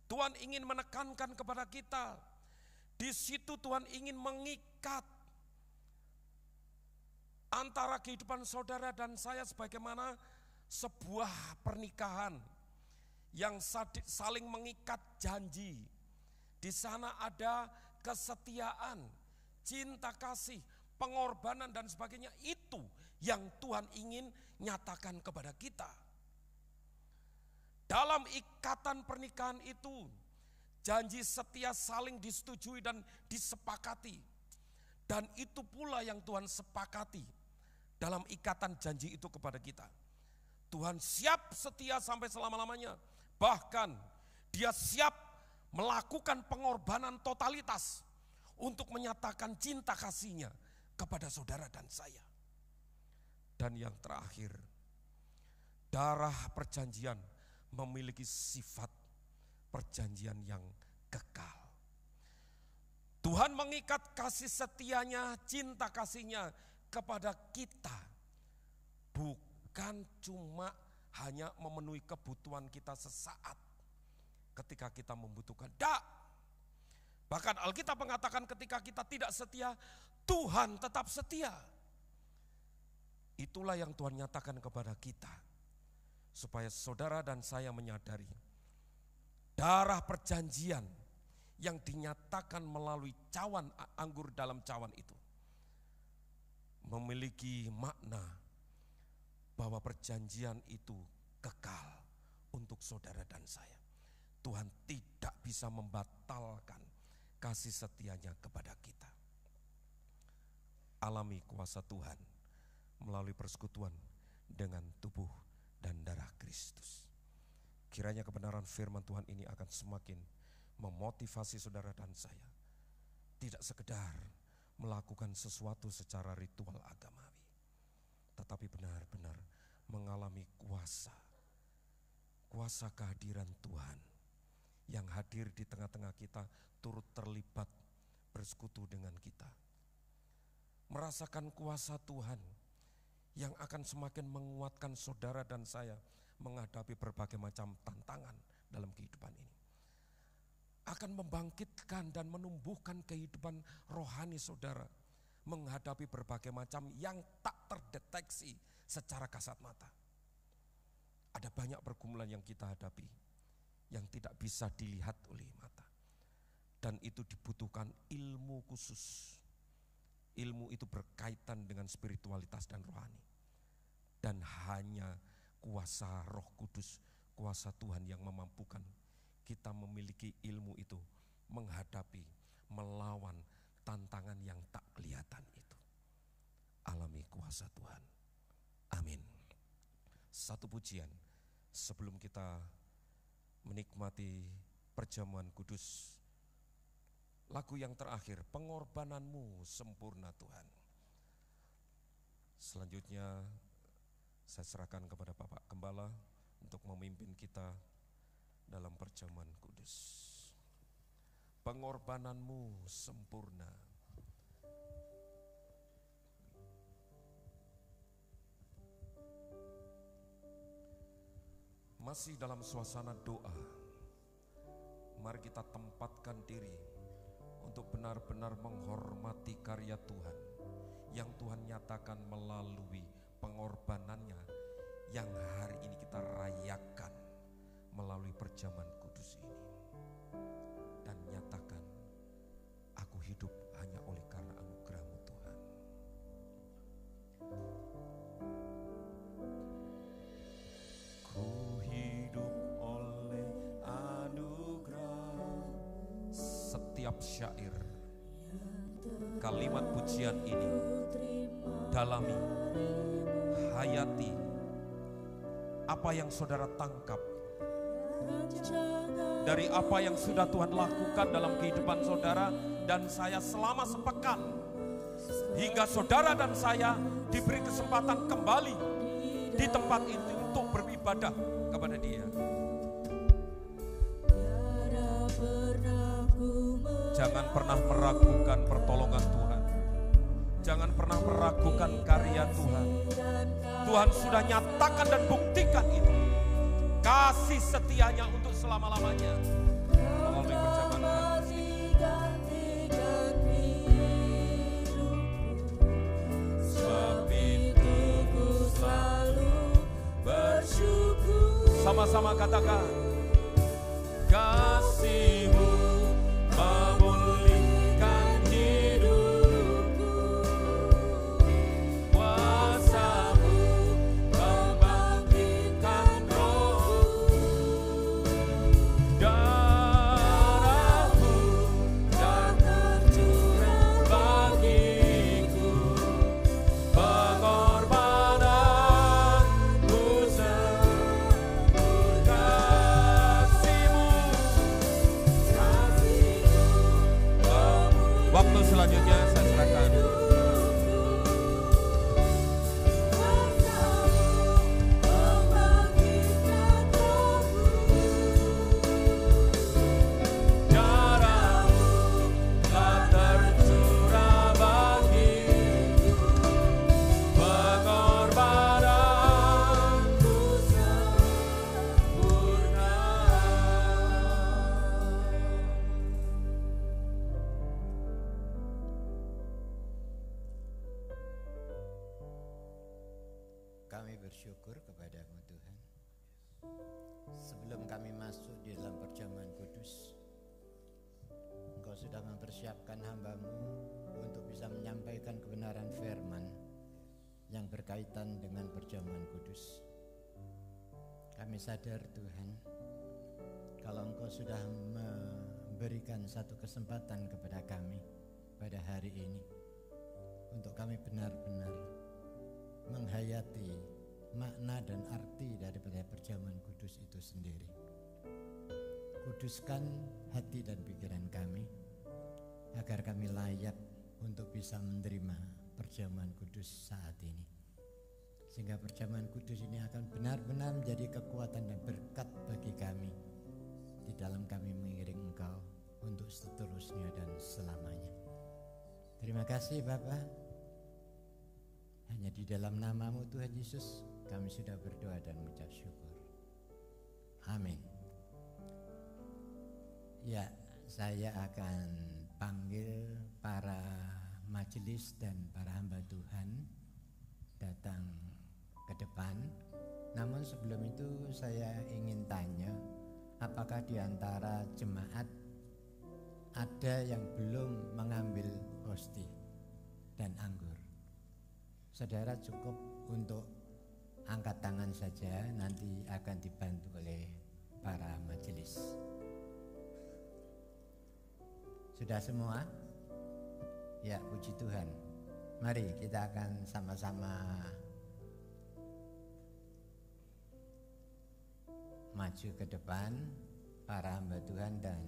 Tuhan ingin menekankan kepada kita. Di situ Tuhan ingin mengikat antara kehidupan saudara dan saya sebagaimana sebuah pernikahan yang saling mengikat janji. Di sana ada kesetiaan, cinta kasih, pengorbanan dan sebagainya. Itu yang Tuhan ingin nyatakan kepada kita. Dalam ikatan pernikahan itu, janji setia saling disetujui dan disepakati. Dan itu pula yang Tuhan sepakati dalam ikatan janji itu kepada kita. Tuhan siap setia sampai selama-lamanya. Bahkan Dia siap melakukan pengorbanan totalitas untuk menyatakan cinta kasih-Nya kepada saudara dan saya. Dan yang terakhir, darah perjanjian memiliki sifat perjanjian yang kekal. Tuhan mengikat kasih setianya, cinta kasih-Nya kepada kita. Bukan cuma hanya memenuhi kebutuhan kita sesaat ketika kita membutuhkan. Bahkan Alkitab mengatakan ketika kita tidak setia, Tuhan tetap setia. Itulah yang Tuhan nyatakan kepada kita, supaya saudara dan saya menyadari darah perjanjian yang dinyatakan melalui cawan anggur dalam cawan itu memiliki makna bahwa perjanjian itu kekal untuk saudara dan saya. Tuhan tidak bisa membatalkan kasih setianya kepada kita. Alami kuasa Tuhan melalui persekutuan dengan tubuh dan darah Kristus. Kiranya kebenaran firman Tuhan ini akan semakin memotivasi saudara dan saya. Tidak sekedar melakukan sesuatu secara ritual agamawi, tetapi benar-benar mengalami kuasa kehadiran Tuhan yang hadir di tengah-tengah kita, turut terlibat bersekutu dengan kita. Merasakan kuasa Tuhan yang akan semakin menguatkan saudara dan saya menghadapi berbagai macam tantangan dalam kehidupan ini. Akan membangkitkan dan menumbuhkan kehidupan rohani saudara menghadapi berbagai macam yang tak terdeteksi secara kasat mata. Ada banyak pergumulan yang kita hadapi yang tidak bisa dilihat oleh mata. Dan itu dibutuhkan ilmu khusus. Ilmu itu berkaitan dengan spiritualitas dan rohani. Dan hanya kuasa Roh Kudus, kuasa Tuhan yang memampukan kita memiliki ilmu itu, menghadapi, melawan tantangan yang tak kelihatan itu. Alami kuasa Tuhan. Amin. Satu pujian sebelum kita menikmati perjamuan kudus lagu yang terakhir, pengorbananmu sempurna Tuhan. Selanjutnya saya serahkan kepada Bapak Gembala untuk memimpin kita dalam perjamuan kudus. Pengorbananmu sempurna. Masih dalam suasana doa, mari kita tempatkan diri untuk benar-benar menghormati karya Tuhan yang Tuhan nyatakan melalui pengorbanannya yang hari ini kita rayakan melalui perjamuan kudus ini. Dan nyatakan, aku hidup hanya oleh karena anugerah-Mu Tuhan. Ku hidup oleh anugerah. Setiap syair, kalimat pujian ini dalami, hayati apa yang saudara tangkap dari apa yang sudah Tuhan lakukan dalam kehidupan saudara dan saya selama sepekan, hingga saudara dan saya diberi kesempatan kembali di tempat itu untuk beribadah kepada Dia. Jangan pernah meragukan pertolongan Tuhan. Jangan pernah meragukan karya Tuhan. Tuhan sudah nyatakan dan buktikan itu. Kasih setianya untuk selama-lamanya melalui perjamuan sebab itu ku selalu bersyukur. Sama-sama katakan, kasih-Mu memulihkan hidupku, kuasa-Mu membangkitkan rohku, darah-Mu dan tercurah bagiku, pengorbananmu sempurna. Waktu selanjutnya saya serahkan. Darah-Mu telah tercurah bagiku, pengorbananmu sempurna. Kami bersyukur kepada-Mu Tuhan. Sebelum kami masuk di dalam perjamuan kudus, Engkau sudah mempersiapkan hamba-Mu untuk bisa menyampaikan kebenaran firman yang berkaitan dengan perjamuan kudus. Kami sadar Tuhan, kalau Engkau sudah memberikan satu kesempatan kepada kami pada hari ini, untuk kami benar-benar menghayati makna dan arti daripada perjamuan kudus itu sendiri. Kuduskan hati dan pikiran kami agar kami layak untuk bisa menerima perjamuan kudus saat ini, sehingga perjamuan kudus ini akan benar-benar menjadi kekuatan dan berkat bagi kami di dalam kami mengiring Engkau untuk seterusnya dan selamanya. Terima kasih Bapa. Hanya di dalam nama-Mu Tuhan Yesus kami sudah berdoa dan mengucap syukur. Amin. Ya, saya akan panggil para majelis dan para hamba Tuhan datang ke depan. Namun sebelum itu saya ingin tanya, apakah di antara jemaat ada yang belum mengambil hosti dan anggur? Saudara cukup untuk angkat tangan saja, nanti akan dibantu oleh para majelis. Sudah semua? Ya, puji Tuhan. Mari kita akan sama-sama maju ke depan, para hamba Tuhan dan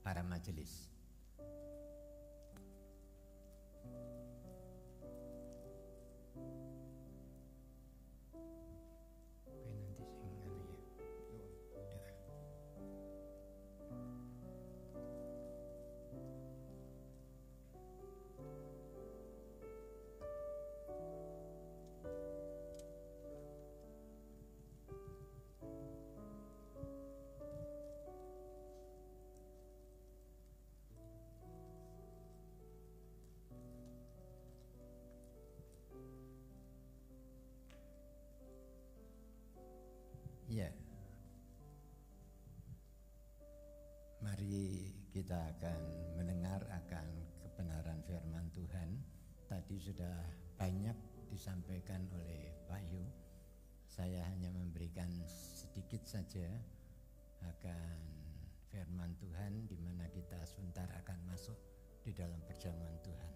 para majelis. Ya, mari kita akan mendengar akan kebenaran firman Tuhan. Tadi sudah banyak disampaikan oleh Pak Yu. Saya hanya memberikan sedikit saja akan firman Tuhan, di mana kita sebentar akan masuk di dalam perjamuan Tuhan.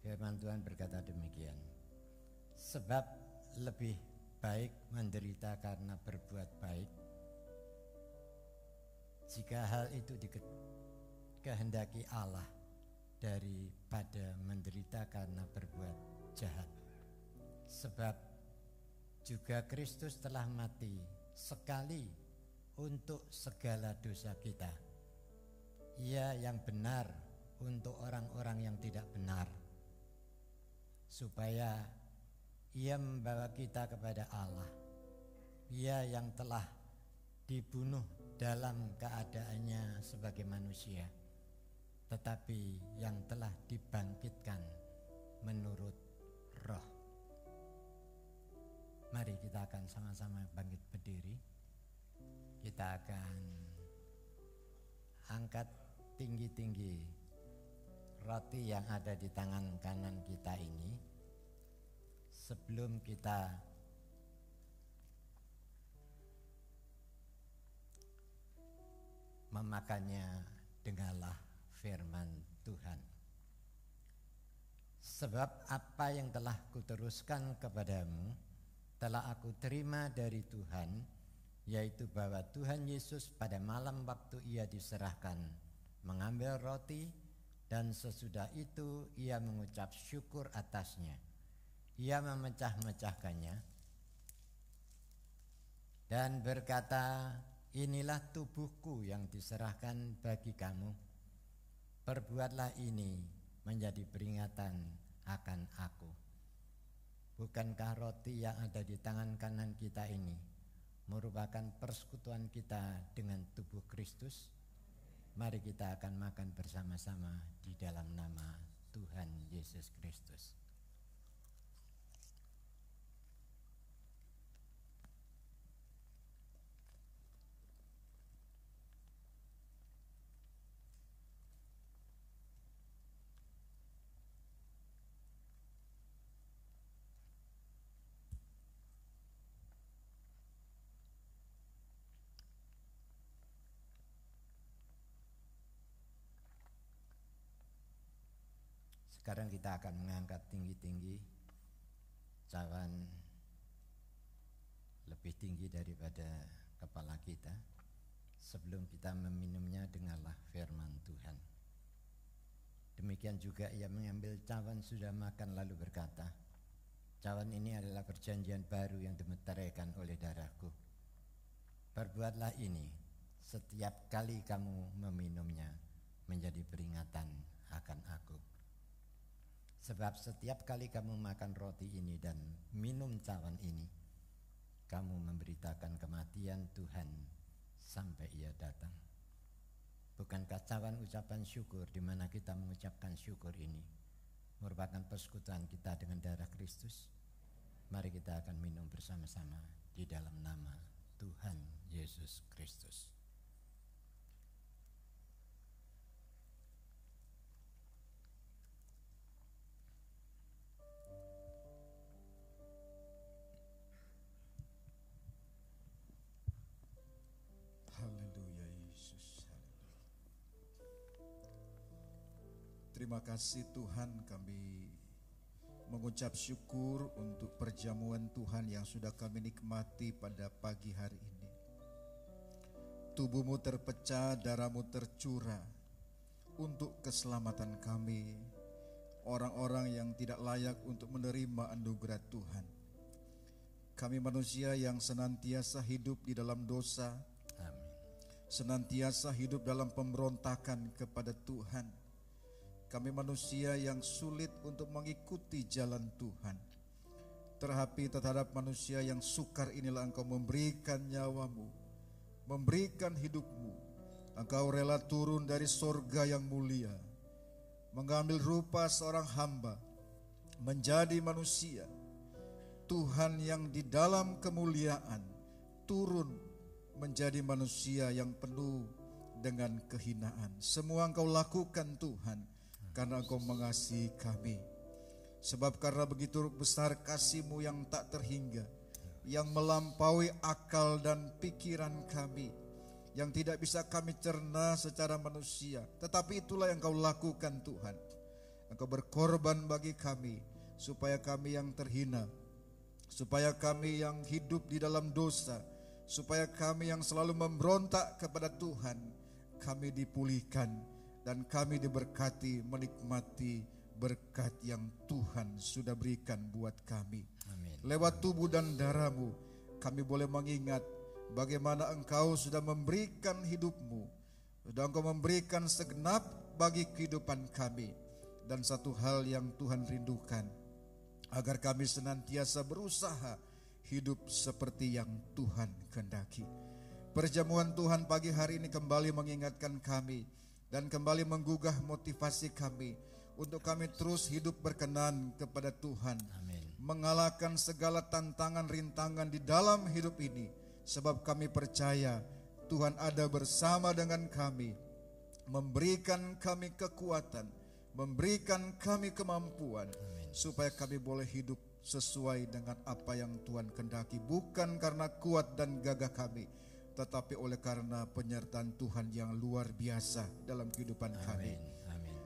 Firman Tuhan berkata demikian, sebab lebih baik menderita karena berbuat baik, jika hal itu dikehendaki Allah, daripada menderita karena berbuat jahat. Sebab juga Kristus telah mati sekali untuk segala dosa kita, Ia yang benar untuk orang-orang yang tidak benar, supaya Ia membawa kita kepada Allah. Ia yang telah dibunuh dalam keadaannya sebagai manusia, tetapi yang telah dibangkitkan menurut roh. Mari kita akan sama-sama bangkit berdiri. Kita akan angkat tinggi-tinggi roti yang ada di tangan kanan kita ini. Sebelum kita memakannya, dengarlah firman Tuhan. Sebab apa yang telah kuteruskan kepadamu telah aku terima dari Tuhan, yaitu bahwa Tuhan Yesus pada malam waktu Ia diserahkan mengambil roti, dan sesudah itu Ia mengucap syukur atasnya. Ia memecah-mecahkannya dan berkata, inilah tubuhku yang diserahkan bagi kamu. Perbuatlah ini menjadi peringatan akan aku. Bukankah roti yang ada di tangan kanan kita ini merupakan persekutuan kita dengan tubuh Kristus? Mari kita akan makan bersama-sama di dalam nama Tuhan Yesus Kristus. Sekarang kita akan mengangkat tinggi-tinggi cawan lebih tinggi daripada kepala kita. Sebelum kita meminumnya, dengarlah firman Tuhan. Demikian juga Ia mengambil cawan sudah makan lalu berkata, cawan ini adalah perjanjian baru yang dimeteraikan oleh darahku. Perbuatlah ini setiap kali kamu meminumnya menjadi peringatan akan aku. Sebab setiap kali kamu makan roti ini dan minum cawan ini, kamu memberitakan kematian Tuhan sampai Ia datang. Bukankah cawan ucapan syukur, di mana kita mengucapkan syukur ini merupakan persekutuan kita dengan darah Kristus? Mari kita akan minum bersama-sama di dalam nama Tuhan Yesus Kristus. Terima kasih Tuhan, kami mengucap syukur untuk perjamuan Tuhan yang sudah kami nikmati pada pagi hari ini. tubuhmu terpecah, darahmu tercurah untuk keselamatan kami, orang-orang yang tidak layak untuk menerima anugerah Tuhan. Kami manusia yang senantiasa hidup di dalam dosa, senantiasa hidup dalam pemberontakan kepada Tuhan. Kami manusia yang sulit untuk mengikuti jalan Tuhan. Terhadap manusia yang sukar inilah Engkau memberikan nyawamu, memberikan hidupmu. Engkau rela turun dari sorga yang mulia, mengambil rupa seorang hamba, menjadi manusia. Tuhan yang di dalam kemuliaan turun menjadi manusia yang penuh dengan kehinaan. Semua Engkau lakukan Tuhan karena Engkau mengasihi kami. Sebab karena begitu besar kasih-Mu yang tak terhingga, yang melampaui akal dan pikiran kami, yang tidak bisa kami cerna secara manusia, tetapi itulah yang Engkau lakukan Tuhan. Engkau berkorban bagi kami, supaya kami yang terhina, supaya kami yang hidup di dalam dosa, supaya kami yang selalu memberontak kepada Tuhan, kami dipulihkan dan kami diberkati menikmati berkat yang Tuhan sudah berikan buat kami. Amin. Lewat tubuh dan darah-Mu kami boleh mengingat bagaimana Engkau sudah memberikan hidup-Mu, sudah Engkau memberikan segenap bagi kehidupan kami. Dan satu hal yang Tuhan rindukan, agar kami senantiasa berusaha hidup seperti yang Tuhan kehendaki. Perjamuan Tuhan pagi hari ini kembali mengingatkan kami dan kembali menggugah motivasi kami untuk kami terus hidup berkenan kepada Tuhan. Amin. Mengalahkan segala tantangan rintangan di dalam hidup ini, sebab kami percaya Tuhan ada bersama dengan kami, memberikan kami kekuatan, memberikan kami kemampuan. Amin. Supaya kami boleh hidup sesuai dengan apa yang Tuhan kehendaki, bukan karena kuat dan gagah kami, tetapi oleh karena penyertaan Tuhan yang luar biasa dalam kehidupan kami. Amin.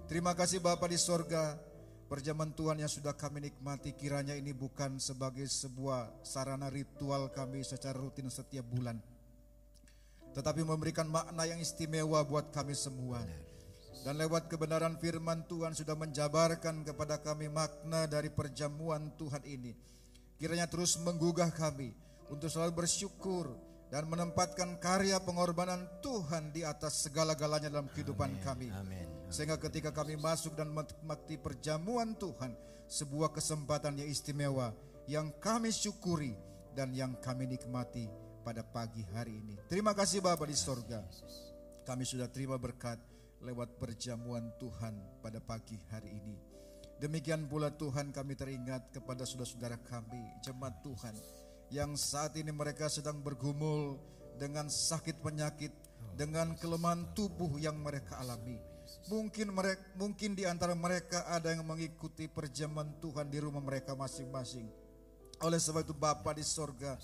Terima kasih Bapa di sorga, perjamuan Tuhan yang sudah kami nikmati, kiranya ini bukan sebagai sebuah sarana ritual kami secara rutin setiap bulan, tetapi memberikan makna yang istimewa buat kami semua. Dan lewat kebenaran firman Tuhan sudah menjabarkan kepada kami makna dari perjamuan Tuhan ini. Kiranya terus menggugah kami untuk selalu bersyukur dan menempatkan karya pengorbanan Tuhan di atas segala-galanya dalam kehidupan kami. Amin. Sehingga ketika kami masuk dan menikmati perjamuan Tuhan, sebuah kesempatan yang istimewa yang kami syukuri dan yang kami nikmati pada pagi hari ini. Terima kasih Bapa di sorga, kami sudah terima berkat lewat perjamuan Tuhan pada pagi hari ini. Demikian pula Tuhan, kami teringat kepada saudara-saudara kami, jemaat Tuhan, yang saat ini mereka sedang bergumul dengan sakit penyakit, dengan kelemahan tubuh yang mereka alami. Mungkin di antara mereka ada yang mengikuti perjamuan Tuhan di rumah mereka masing-masing. Oleh sebab itu Bapa di sorga,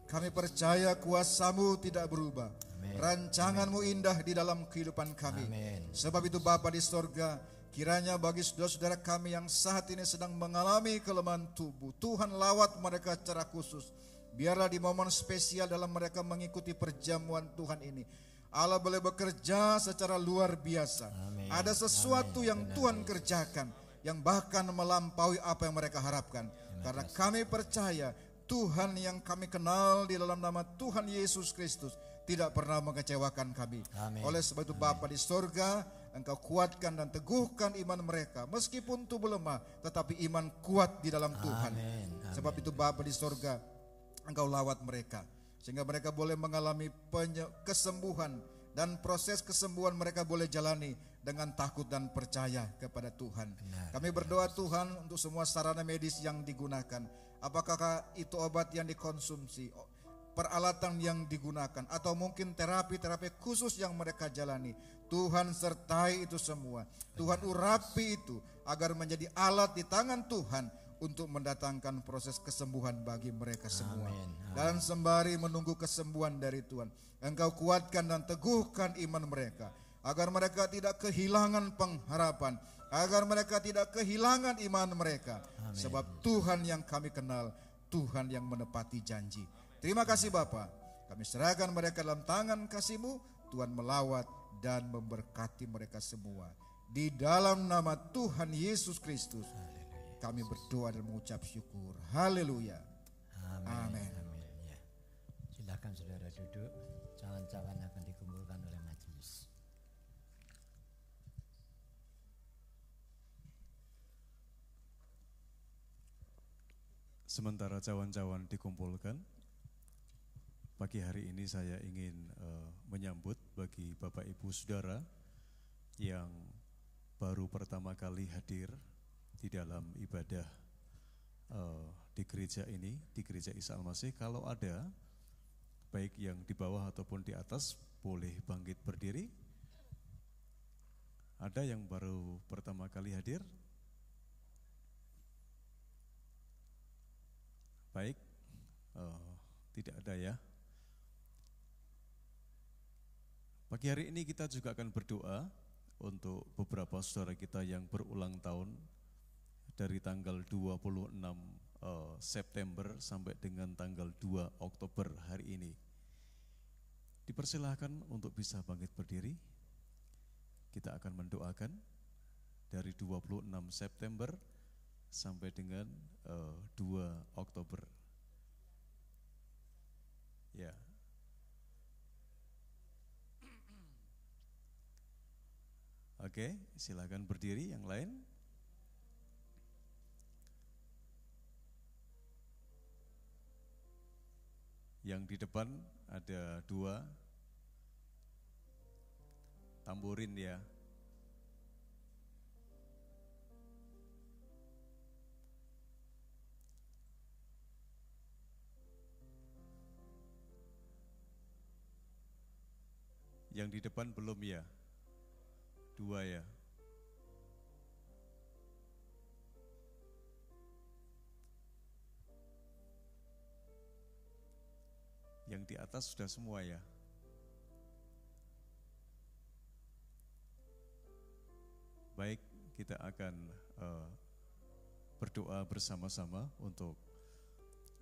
kami percaya kuasa-Mu tidak berubah. Amin. Rancangan-Mu indah di dalam kehidupan kami. Amin. Sebab itu Bapa di sorga, kiranya bagi saudara-saudara kami yang saat ini sedang mengalami kelemahan tubuh, Tuhan lawat mereka secara khusus. Biarlah di momen spesial dalam mereka mengikuti perjamuan Tuhan ini, Allah boleh bekerja secara luar biasa. Amin. Ada sesuatu yang Tuhan kerjakan yang bahkan melampaui apa yang mereka harapkan. Karena kami percaya Tuhan yang kami kenal di dalam nama Tuhan Yesus Kristus tidak pernah mengecewakan kami. Amin. Oleh sebab itu Bapa di sorga, Engkau kuatkan dan teguhkan iman mereka. Meskipun tubuh lemah, tetapi iman kuat di dalam Tuhan. Amin. Sebab itu Bapa di sorga, Engkau lawat mereka, sehingga mereka boleh mengalami kesembuhan, dan proses kesembuhan mereka boleh jalani dengan takut dan percaya kepada Tuhan. Benar. Kami berdoa Tuhan untuk semua sarana medis yang digunakan, apakah itu obat yang dikonsumsi, peralatan yang digunakan, atau mungkin terapi-terapi khusus yang mereka jalani. Tuhan sertai itu semua. Tuhan urapi itu agar menjadi alat di tangan Tuhan untuk mendatangkan proses kesembuhan bagi mereka semua. Amin. Dan sembari menunggu kesembuhan dari Tuhan, Engkau kuatkan dan teguhkan iman mereka, agar mereka tidak kehilangan pengharapan, agar mereka tidak kehilangan iman mereka. Amin. Sebab Tuhan yang kami kenal, Tuhan yang menepati janji. Terima kasih Bapa, kami serahkan mereka dalam tangan kasih-Mu. Tuhan melawat dan memberkati mereka semua. Di dalam nama Tuhan Yesus Kristus kami berdoa dan mengucap syukur. Haleluya. Amin. Ya. Silakan saudara duduk. Cawan-cawan akan dikumpulkan oleh majelis. Sementara cawan-cawan dikumpulkan, pagi hari ini saya ingin menyambut bagi Bapak Ibu Saudara yang baru pertama kali hadir di dalam ibadah di gereja ini, di Gereja Isa Al-Masih. Kalau ada, baik yang di bawah ataupun di atas, boleh bangkit berdiri. Ada yang baru pertama kali hadir? Baik, tidak ada ya. Pagi hari ini kita juga akan berdoa untuk beberapa saudara kita yang berulang tahun dari tanggal 26 September sampai dengan tanggal 2 Oktober hari ini. Dipersilahkan untuk bisa bangkit berdiri. Kita akan mendoakan dari 26 September sampai dengan 2 Oktober. Ya. Oke, silakan berdiri yang lain. Yang di depan ada 2 tamborin ya. Yang di depan belum ya? 2 ya? Yang di atas sudah semua ya? Baik, kita akan berdoa bersama-sama untuk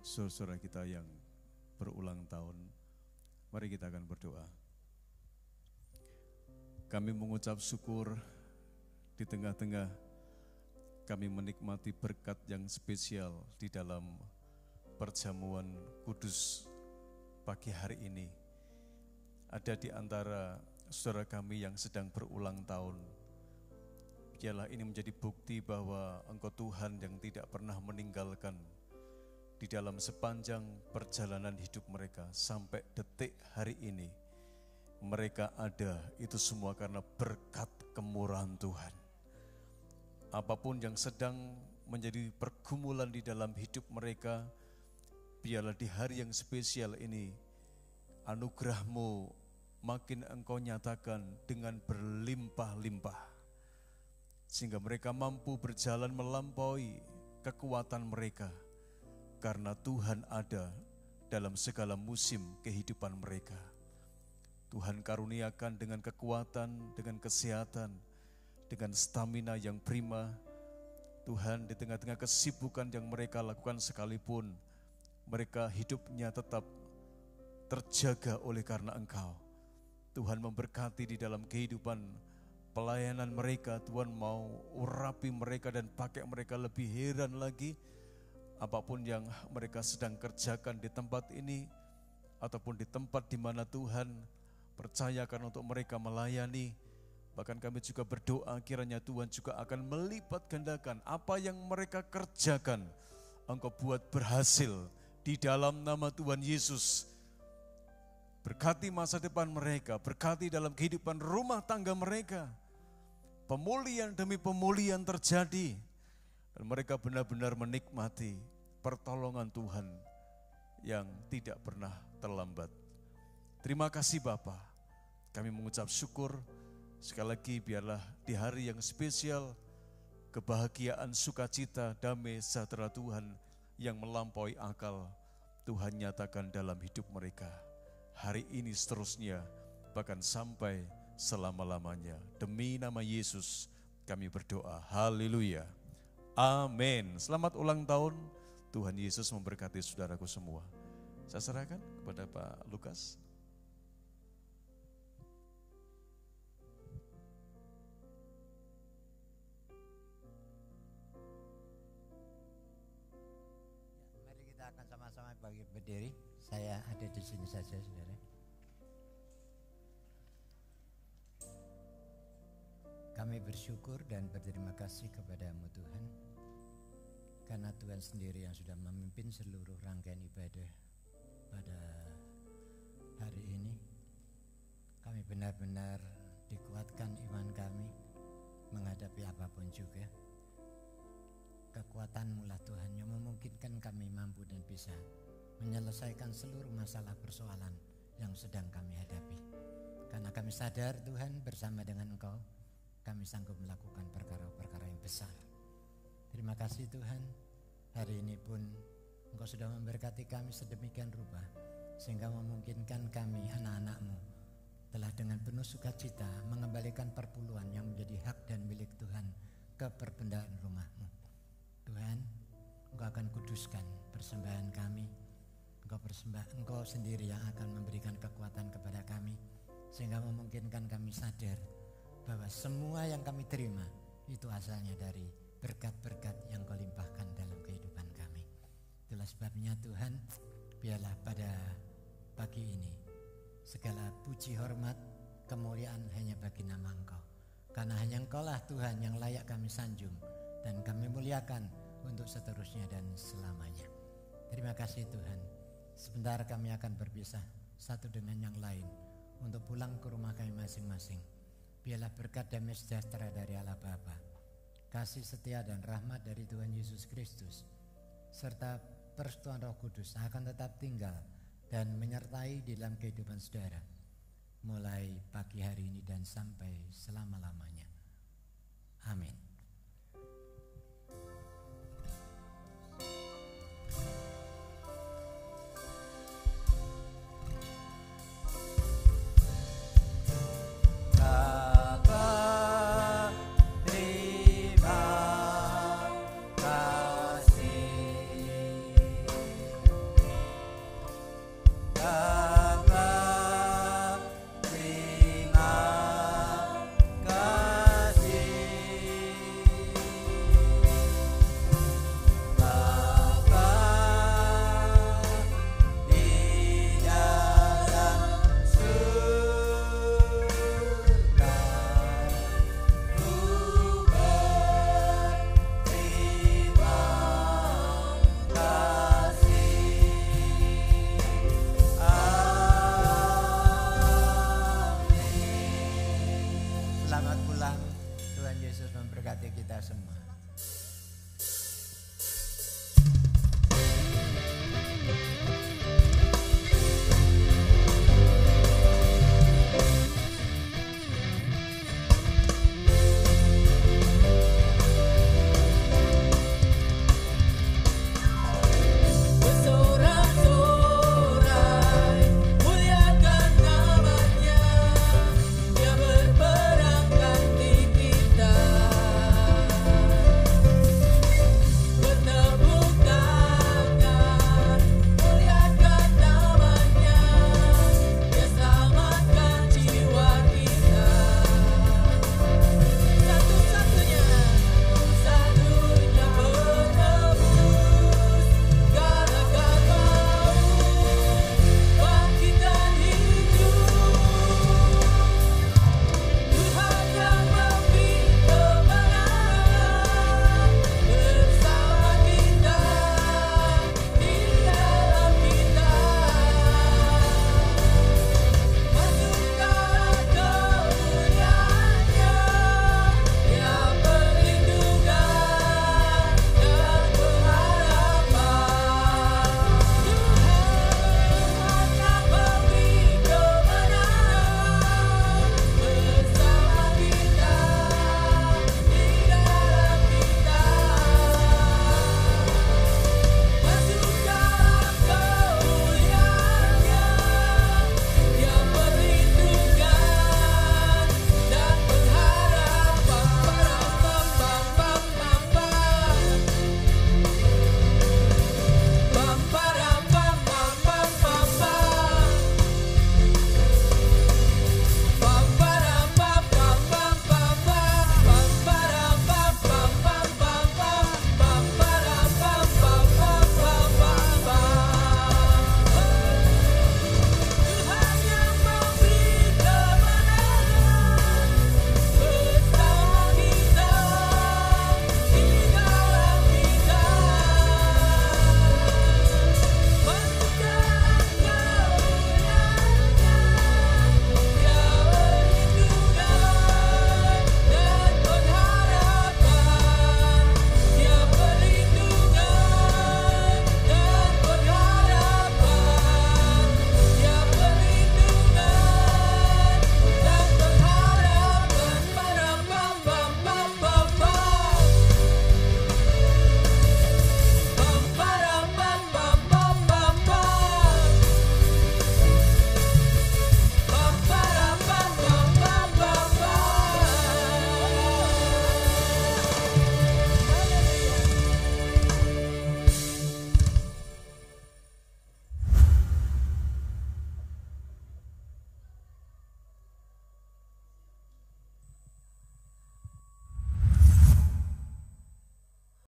saudara kita yang berulang tahun. Mari kita akan berdoa. Kami mengucap syukur di tengah-tengah kami menikmati berkat yang spesial di dalam perjamuan kudus pagi hari ini. Ada di antara saudara kami yang sedang berulang tahun. Biarlah ini menjadi bukti bahwa Engkau Tuhan yang tidak pernah meninggalkan di dalam sepanjang perjalanan hidup mereka sampai detik hari ini. Mereka ada, itu semua karena berkat kemurahan Tuhan. Apapun yang sedang menjadi pergumulan di dalam hidup mereka, biarlah di hari yang spesial ini, anugerah-Mu makin Engkau nyatakan dengan berlimpah-limpah. Sehingga mereka mampu berjalan melampaui kekuatan mereka, karena Tuhan ada dalam segala musim kehidupan mereka. Tuhan karuniakan dengan kekuatan, dengan kesehatan, dengan stamina yang prima. Tuhan, di tengah-tengah kesibukan yang mereka lakukan sekalipun, mereka hidupnya tetap terjaga oleh karena Engkau. Tuhan memberkati di dalam kehidupan pelayanan mereka. Tuhan mau urapi mereka dan pakai mereka lebih heran lagi. Apapun yang mereka sedang kerjakan di tempat ini, ataupun di tempat di mana Tuhan percayakan untuk mereka melayani. Bahkan kami juga berdoa kiranya Tuhan juga akan melipat gandakan apa yang mereka kerjakan. Engkau buat berhasil di dalam nama Tuhan Yesus. Berkati masa depan mereka, berkati dalam kehidupan rumah tangga mereka. Pemulihan demi pemulihan terjadi. Dan mereka benar-benar menikmati pertolongan Tuhan yang tidak pernah terlambat. Terima kasih Bapa. Kami mengucap syukur, sekali lagi biarlah di hari yang spesial, kebahagiaan, sukacita, damai, sejahtera Tuhan yang melampaui akal, Tuhan nyatakan dalam hidup mereka. Hari ini seterusnya, bahkan sampai selama-lamanya. Demi nama Yesus kami berdoa, haleluya, amin. Selamat ulang tahun, Tuhan Yesus memberkati saudaraku semua. Saya serahkan kepada Pak Lukas. kita akan sama-sama berdiri. Saya ada di sini saja, saudara. Kami bersyukur dan berterima kasih kepadamu Tuhan, karena Tuhan sendiri yang sudah memimpin seluruh rangkaian ibadah pada hari ini. Kami benar-benar dikuatkan iman kami menghadapi apapun juga. Kekuatan-Mu lah Tuhan yang memungkinkan kami mampu dan bisa menyelesaikan seluruh masalah persoalan yang sedang kami hadapi. Karena kami sadar Tuhan, bersama dengan Engkau kami sanggup melakukan perkara-perkara yang besar. Terima kasih Tuhan, hari ini pun Engkau sudah memberkati kami sedemikian rupa, sehingga memungkinkan kami anak-anak-Mu telah dengan penuh sukacita mengembalikan perpuluhan yang menjadi hak dan milik Tuhan ke perbendaan rumah-Mu. Tuhan, Engkau akan kuduskan persembahan kami. Engkau sendiri yang akan memberikan kekuatan kepada kami, sehingga memungkinkan kami sadar bahwa semua yang kami terima itu asalnya dari berkat-berkat yang Kau limpahkan dalam kehidupan kami. Itulah sebabnya Tuhan, biarlah pada pagi ini segala puji, hormat, kemuliaan hanya bagi nama Engkau. Karena hanya Engkaulah Tuhan yang layak kami sanjung dan kami muliakan untuk seterusnya dan selamanya. Terima kasih Tuhan. Sebentar kami akan berpisah satu dengan yang lain untuk pulang ke rumah kami masing-masing. Biarlah berkat damai sejahtera dari Allah Bapa, kasih setia dan rahmat dari Tuhan Yesus Kristus, serta persekutuan Roh Kudus akan tetap tinggal dan menyertai di dalam kehidupan saudara, mulai pagi hari ini dan sampai selama-lamanya. Amin.